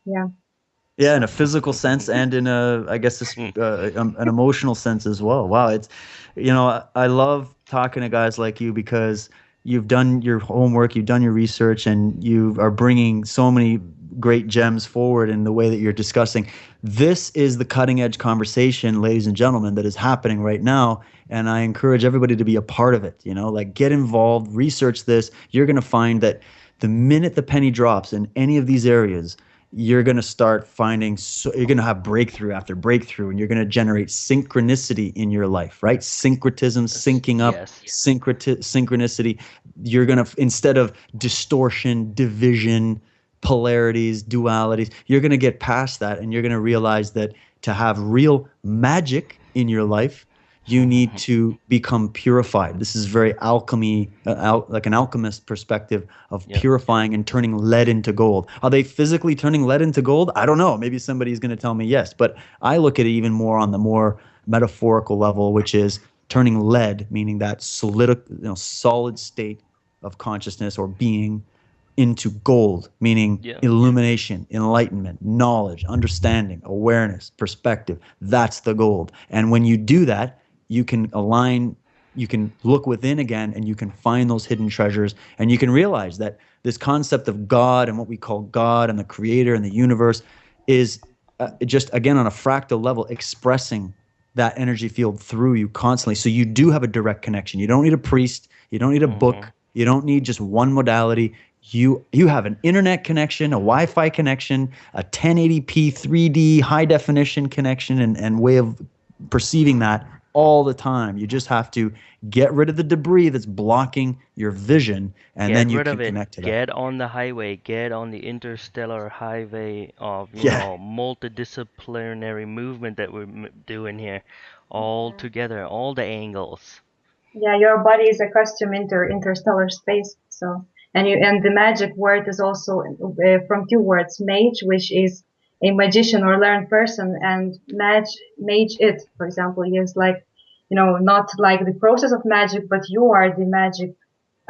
yeah. Yeah, in a physical sense and in a, I guess, an emotional sense as well. Wow, it's, you know, I love talking to guys like you because you've done your homework, you've done your research, and you are bringing so many great gems forward in the way that you're discussing. This is the cutting edge conversation, ladies and gentlemen, that is happening right now, and I encourage everybody to be a part of it. You know, like get involved, research this. You're going to find that the minute the penny drops in any of these areas, you're going to start finding, so you're going to have breakthrough after breakthrough, and you're going to generate synchronicity in your life, right? Syncretism, syncing up, Yes. synchronicity. You're going to, instead of distortion, division, polarities, dualities, you're going to get past that, and you're going to realize that to have real magic in your life, you need to become purified. This is very alchemy, like an alchemist perspective of Yep. purifying and turning lead into gold. Are they physically turning lead into gold? I don't know. Maybe somebody's going to tell me yes, but I look at it even more on the more metaphorical level, which is turning lead, meaning that solid state of consciousness or being, into gold, meaning Yeah. illumination, enlightenment, knowledge, understanding, awareness, perspective. That's the gold. And when you do that, you can align, you can look within again, and you can find those hidden treasures. And you can realize that this concept of God and what we call God and the creator and the universe is just, again, on a fractal level, expressing that energy field through you constantly. So you do have a direct connection. You don't need a priest. You don't need a Hmm. book. You don't need just one modality. You have an internet connection, a Wi-Fi connection, a 1080p 3D high definition connection, and way of perceiving that all the time. You just have to get rid of the debris that's blocking your vision, and Get then you rid of can it. connect to that. Get on the highway. Get on the interstellar highway of, Yeah. multidisciplinary movement that we're doing here. All together, all the angles. Yeah, your body is a costume interstellar space. So, and the magic word is also from two words, mage, which is a magician or learned person, and mage it, for example, is like not like the process of magic, but you are the magic.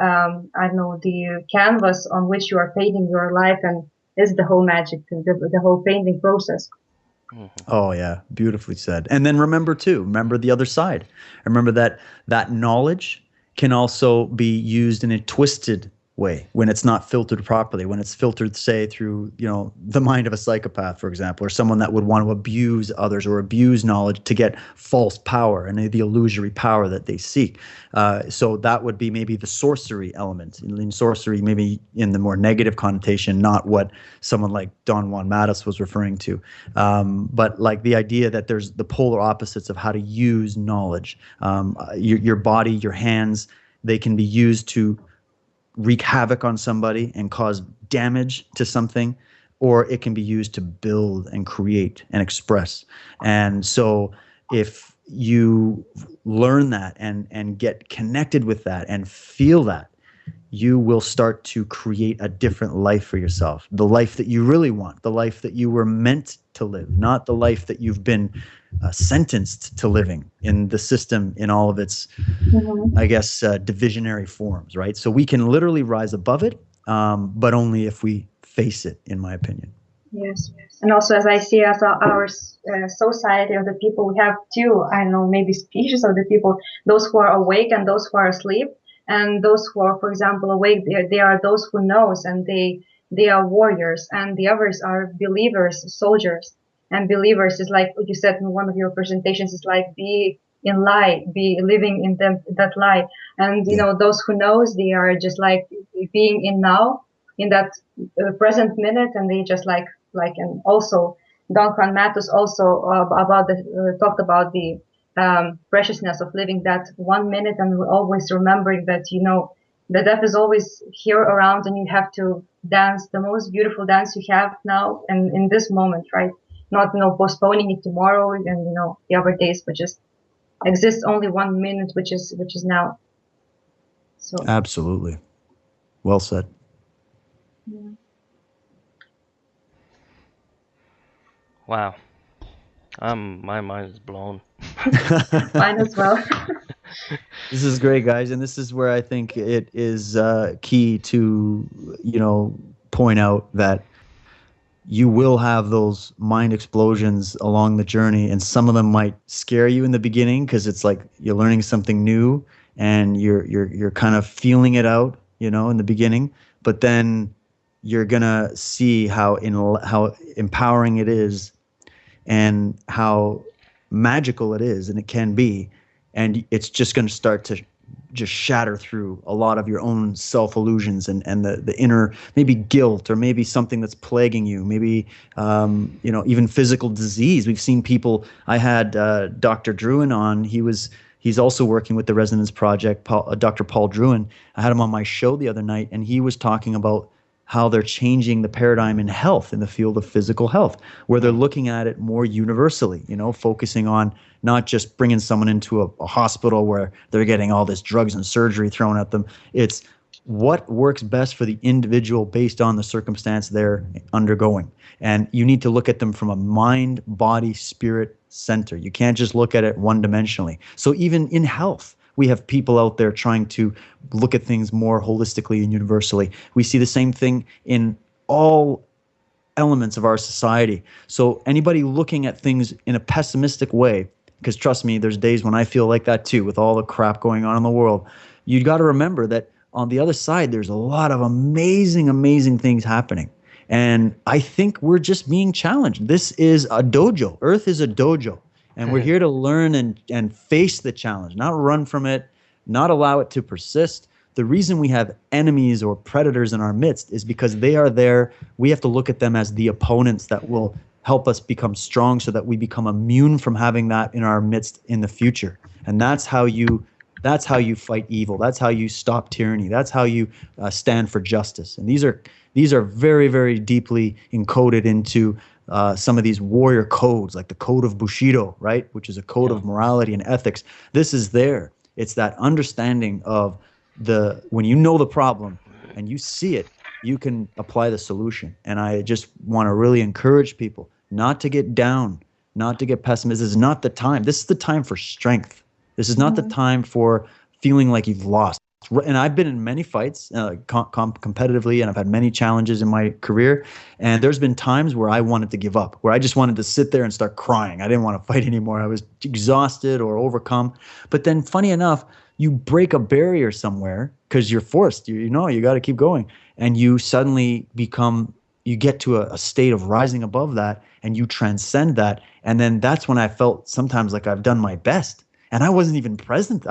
I don't know, the canvas on which you are painting your life, and is the whole magic, the whole painting process. Oh yeah, beautifully said. And then remember the other side. Remember that knowledge can also be used in a twisted way when it's not filtered properly, when it's filtered, say, through, the mind of a psychopath, for example, or someone that would want to abuse others or abuse knowledge to get false power and the illusory power that they seek. So that would be maybe the sorcery element. In sorcery, maybe in the more negative connotation, not what someone like Don Juan Matus was referring to, but like the idea that there's the polar opposites of how to use knowledge. Your body, your hands, they can be used to wreak havoc on somebody and cause damage to something, or it can be used to build and create and express. And so if you learn that and get connected with that and feel that, you will start to create a different life for yourself, the life that you really want, the life that you were meant to live, not the life that you've been sentenced to living in the system in all of its, I guess, divisionary forms, right? So we can literally rise above it, but only if we face it, in my opinion. Yes. And also, as I see, as our society of the people, we have two, I don't know, maybe species of the people, those who are awake and those who are asleep. And those who are, for example, awake, they are those who knows, and they are warriors, and the others are believers, soldiers. And believers is like what you said in one of your presentations, is like be in lie, be living in that lie. And those who knows, they are just like being in now, in that present minute, and they just like and also Don Juan Matus also about talked about the preciousness of living that 1 minute, and always remembering that the death is always here around, and you have to dance the most beautiful dance you have now and in this moment, right? Not postponing it tomorrow and the other days, but just exists only 1 minute, which is now. So absolutely, well said. Yeah. Wow. My mind is blown. Mine as well. This is great, guys, and this is where I think it is key to, point out that you will have those mind explosions along the journey, and some of them might scare you in the beginning because it's like you're learning something new and you're kind of feeling it out, in the beginning, but then you're gonna see how empowering it is and how magical it is, and it can be, and it's just going to start to just shatter through a lot of your own self illusions and the inner, maybe guilt, or maybe something that's plaguing you, maybe even physical disease. We've seen people. I had Dr. Druin on. He's also working with the Resonance Project, Dr. Paul Druin. I had him on my show the other night, and he was talking about how they're changing the paradigm in health, in the field of physical health, where they're looking at it more universally, focusing on not just bringing someone into a hospital where they're getting all this drugs and surgery thrown at them. It's what works best for the individual based on the circumstance they're undergoing. And you need to look at them from a mind, body, spirit center. You can't just look at it one-dimensionally. So even in health, we have people out there trying to look at things more holistically and universally. We see the same thing in all elements of our society. So anybody looking at things in a pessimistic way, because trust me, there's days when I feel like that too, with all the crap going on in the world, you got to remember that on the other side, there's a lot of amazing, amazing things happening. And I think we're just being challenged. This is a dojo. Earth is a dojo. And we're here to learn and face the challenge, not run from it, not allow it to persist. The reason we have enemies or predators in our midst is because they are there. We have to look at them as the opponents that will help us become strong so that we become immune from having that in our midst in the future. And that's how you fight evil. That's how you stop tyranny. That's how you stand for justice. And these are very, very deeply encoded into some of these warrior codes, like the code of Bushido, right? Which is a code of morality and ethics. This is there. It's that understanding of when you know the problem and you see it, you can apply the solution. And I just want to really encourage people not to get down, not to get pessimistic. This is not the time. This is the time for strength. This is not the time for feeling like you've lost. And I've been in many fights competitively, and I've had many challenges in my career. And there's been times where I wanted to give up, where I just wanted to sit there and start crying. I didn't want to fight anymore. I was exhausted or overcome. But then, funny enough, you break a barrier somewhere because you're forced. You know, you got to keep going, and you suddenly you get to a state of rising above that, and you transcend that. And then that's when I felt sometimes like I've done my best. And I wasn't even present.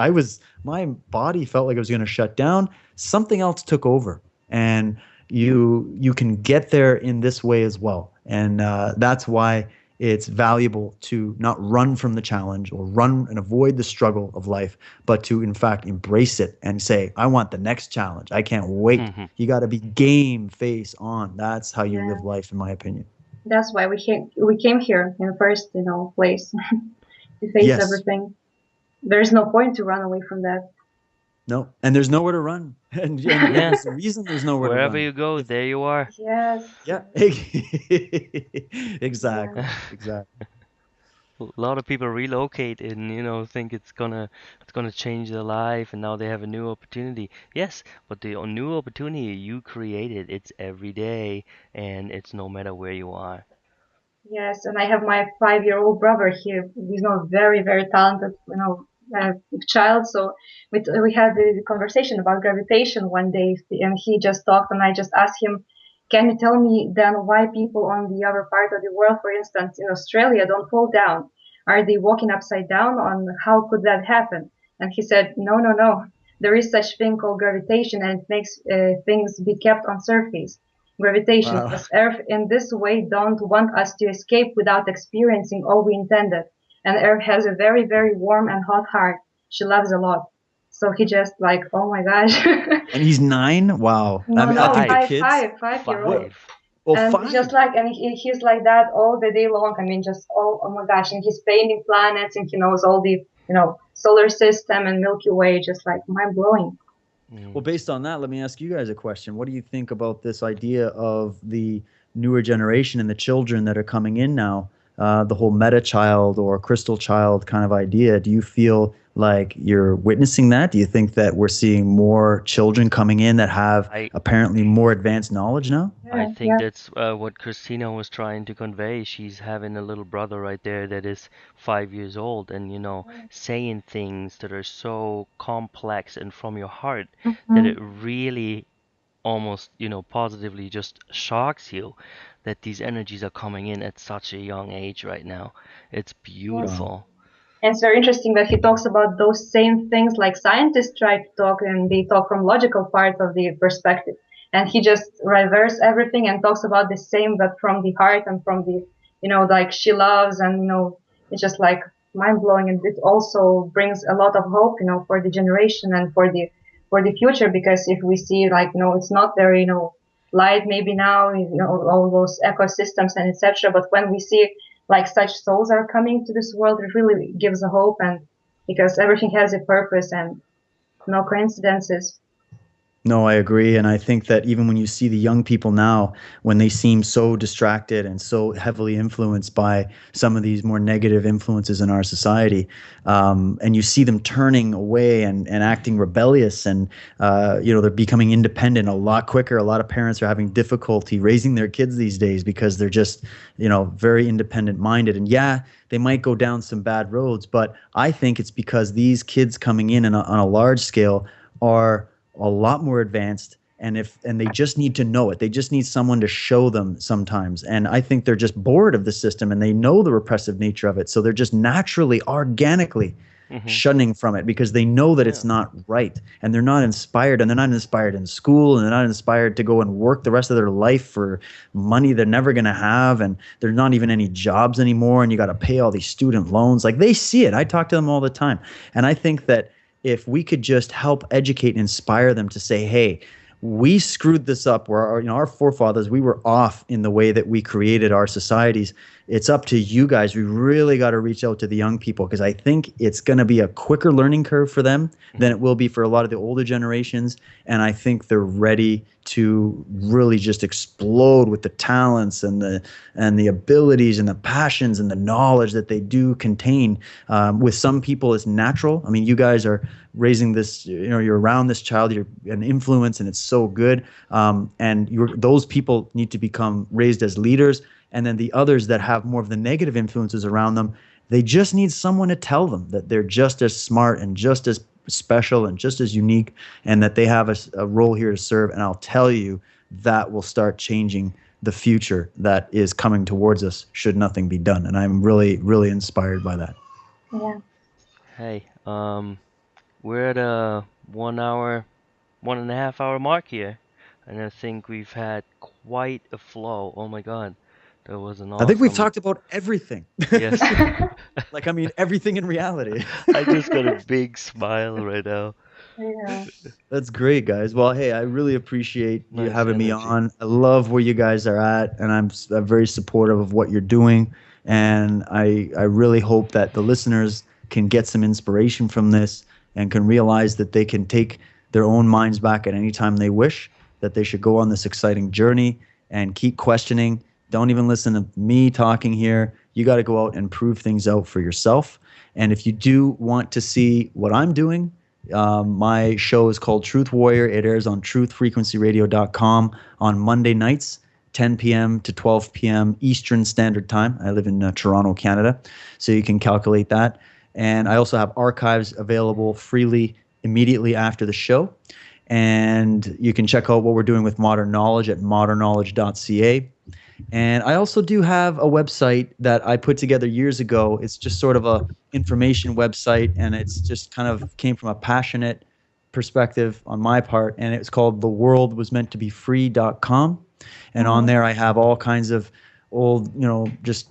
My body felt like it was going to shut down. Something else took over, and you can get there in this way as well. And that's why it's valuable to not run from the challenge or run and avoid the struggle of life, but to in fact embrace it and say, I want the next challenge. I can't wait. You got to be game face on. That's how you live life, in my opinion. That's why we came here in the first, place to face everything. There's no point to run away from that. No, and there's nowhere to run. And there's a reason there's nowhere to run. Wherever you go, there you are. Yes. Yeah. Exactly. Exactly. A lot of people relocate and think it's gonna change their life, and now they have a new opportunity. Yes, but the new opportunity you created, it's every day, and it's no matter where you are. Yes, and I have my 5-year-old brother here. He's not very, very talented, child. So we had the conversation about gravitation one day, and he just talked, and I just asked him, "Can you tell me then why people on the other part of the world, for instance, in Australia, don't fall down? Are they walking upside down? On how could that happen?" And he said, "No, no, no. There is such thing called gravitation, and it makes things be kept on surface." Gravitation, Wow. because Earth in this way don't want us to escape without experiencing all we intended. And Earth has a very, very warm and hot heart. She loves a lot. So he just like, oh my gosh. And he's 9? Wow. No, I mean, I no, think the Five. kids. 5-year-old. Five. Oh, And 5. just like, and he's like that all the day long. I mean, just, oh my gosh. And he's painting planets, and he knows all the, solar system and Milky Way, just like mind blowing. Well, based on that, let me ask you guys a question. What do you think about this idea of the newer generation and the children that are coming in now? The whole meta child or crystal child kind of idea. Do you feel like you're witnessing that? Do you think that we're seeing more children coming in that have apparently more advanced knowledge now? I think that's what Christina was trying to convey. She's having a little brother right there that is 5 years old, and saying things that are so complex and from your heart that it really almost, positively just shocks you that these energies are coming in at such a young age right now. It's beautiful. And it's very interesting that he talks about those same things like scientists try to talk, and they talk from logical part of the perspective. And he just reverse everything and talks about the same, but from the heart and from the, like she loves, and, it's just like mind blowing. And it also brings a lot of hope, for the generation and for the future, because if we see like, it's not very, light maybe now, all those ecosystems and etc. But when we see like such souls are coming to this world, it really gives a hope, and because everything has a purpose and no coincidences. No, I agree. And I think that even when you see the young people now, when they seem so distracted and so heavily influenced by some of these more negative influences in our society, and you see them turning away and acting rebellious, and they're becoming independent a lot quicker. A lot of parents are having difficulty raising their kids these days because they're just, very independent minded. And yeah, they might go down some bad roads, but I think it's because these kids coming in on a large scale are a lot more advanced, and they just need to know it. They just need someone to show them sometimes. And I think they're just bored of the system, and they know the repressive nature of it. So they're just naturally, organically shunning from it because they know that it's not right, and they're not inspired, and they're not inspired in school, and they're not inspired to go and work the rest of their life for money they're never going to have, and there's not even any jobs anymore, and you got to pay all these student loans. Like, they see it. I talk to them all the time. And I think that if we could just help educate and inspire them to say, hey, we screwed this up, where our forefathers, we were off in the way that we created our societies. it's up to you guys. We really got to reach out to the young people, because I think it's going to be a quicker learning curve for them than it will be for a lot of the older generations. And I think they're ready to really just explode with the talents and the abilities and the passions and the knowledge that they do contain. With some people, it's natural. I mean, you guys are raising this, you're around this child, you're an influence, and it's so good. And those people need to become raised as leaders. And then the others that have more of the negative influences around them, they just need someone to tell them that they're just as smart and just as special and just as unique, and that they have a role here to serve. And I'll tell you, that will start changing the future that is coming towards us, should nothing be done. And I'm really, really inspired by that. Yeah. Hey, we're at a 1.5 hour mark here, and I think we've had quite a flow. Oh my God, that was an I think we've awesome. talked about everything. Yes, Like, I mean, everything in reality. I just got a big smile right now. Yeah. That's great, guys. Well, hey, I really appreciate you Nice having me energy. on. I love where you guys are at, and I'm very supportive of what you're doing. And I really hope that the listeners can get some inspiration from this and can realize that they can take their own minds back at any time they wish, that they should go on this exciting journey and keep questioning. Don't even listen to me talking here. You got to go out and prove things out for yourself. And if you do want to see what I'm doing, my show is called Truth Warrior. It airs on truthfrequencyradio.com on Monday nights, 10 p.m. to 12 p.m. Eastern Standard Time. I live in Toronto, Canada, so you can calculate that. And I also have archives available freely immediately after the show. And you can check out what we're doing with Modern Knowledge at modernknowledge.ca. And I also do have a website that I put together years ago. It's just sort of a information website, and it's just kind of came from a passionate perspective on my part, and it's called theworldwasmeanttobe.free.com. And on there I have all kinds of old, just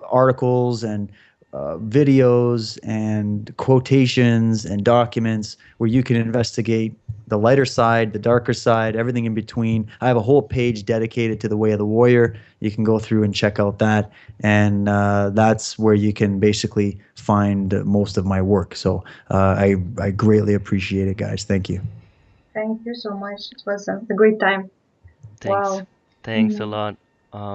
articles and videos and quotations and documents where you can investigate the lighter side, the darker side, everything in between. I have a whole page dedicated to the Way of the Warrior. You can go through and check out that. And that's where you can basically find most of my work. So I greatly appreciate it, guys. Thank you. Thank you so much. It was a great time. Thanks. Wow. Thanks a lot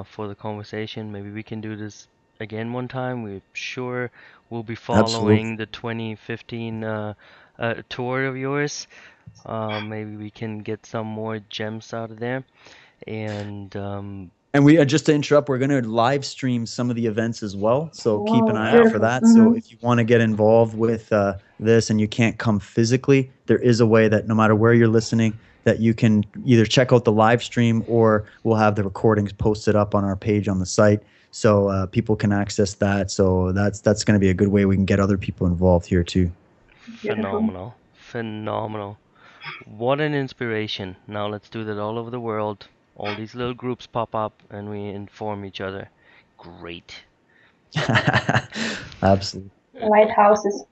for the conversation. Maybe we can do this again one time. We're sure we'll be following the 2015 tour of yours. Maybe we can get some more gems out of there. And we just to interrupt, we're going to live stream some of the events as well. So keep an eye out for Beautiful. that. So if you want to get involved with this and you can't come physically, there is a way that no matter where you're listening, that you can either check out the live stream, or we'll have the recordings posted up on our page on the site, so people can access that. So that's going to be a good way we can get other people involved here too. phenomenal. What an inspiration. Now let's do that all over the world. All these little groups pop up and we inform each other. Great. Absolutely. Lighthouses.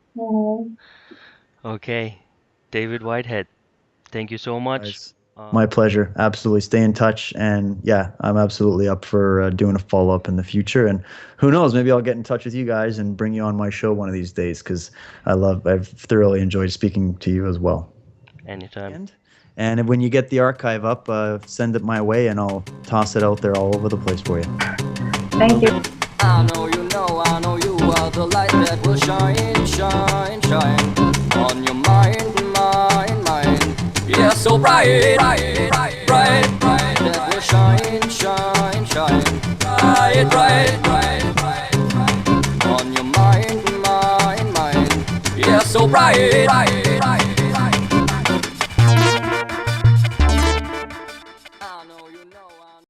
Okay, David Whitehead, thank you so much. Guys, my pleasure. Absolutely. Stay in touch. And yeah, I'm absolutely up for doing a follow-up in the future. And who knows, maybe I'll get in touch with you guys and bring you on my show one of these days, because I've thoroughly enjoyed speaking to you as well. Anytime. And when you get the archive up, send it my way, and I'll toss it out there all over the place for you. Thank you. I know you are the light that will shine, shine, shine on your mind, mind, mind. Yeah, so bright, bright, bright, bright, bright, that will shine, shine, shine, bright, bright, bright, bright, bright on your mind, mind, mind. Yeah, so bright, bright, bright, bright. I know you know.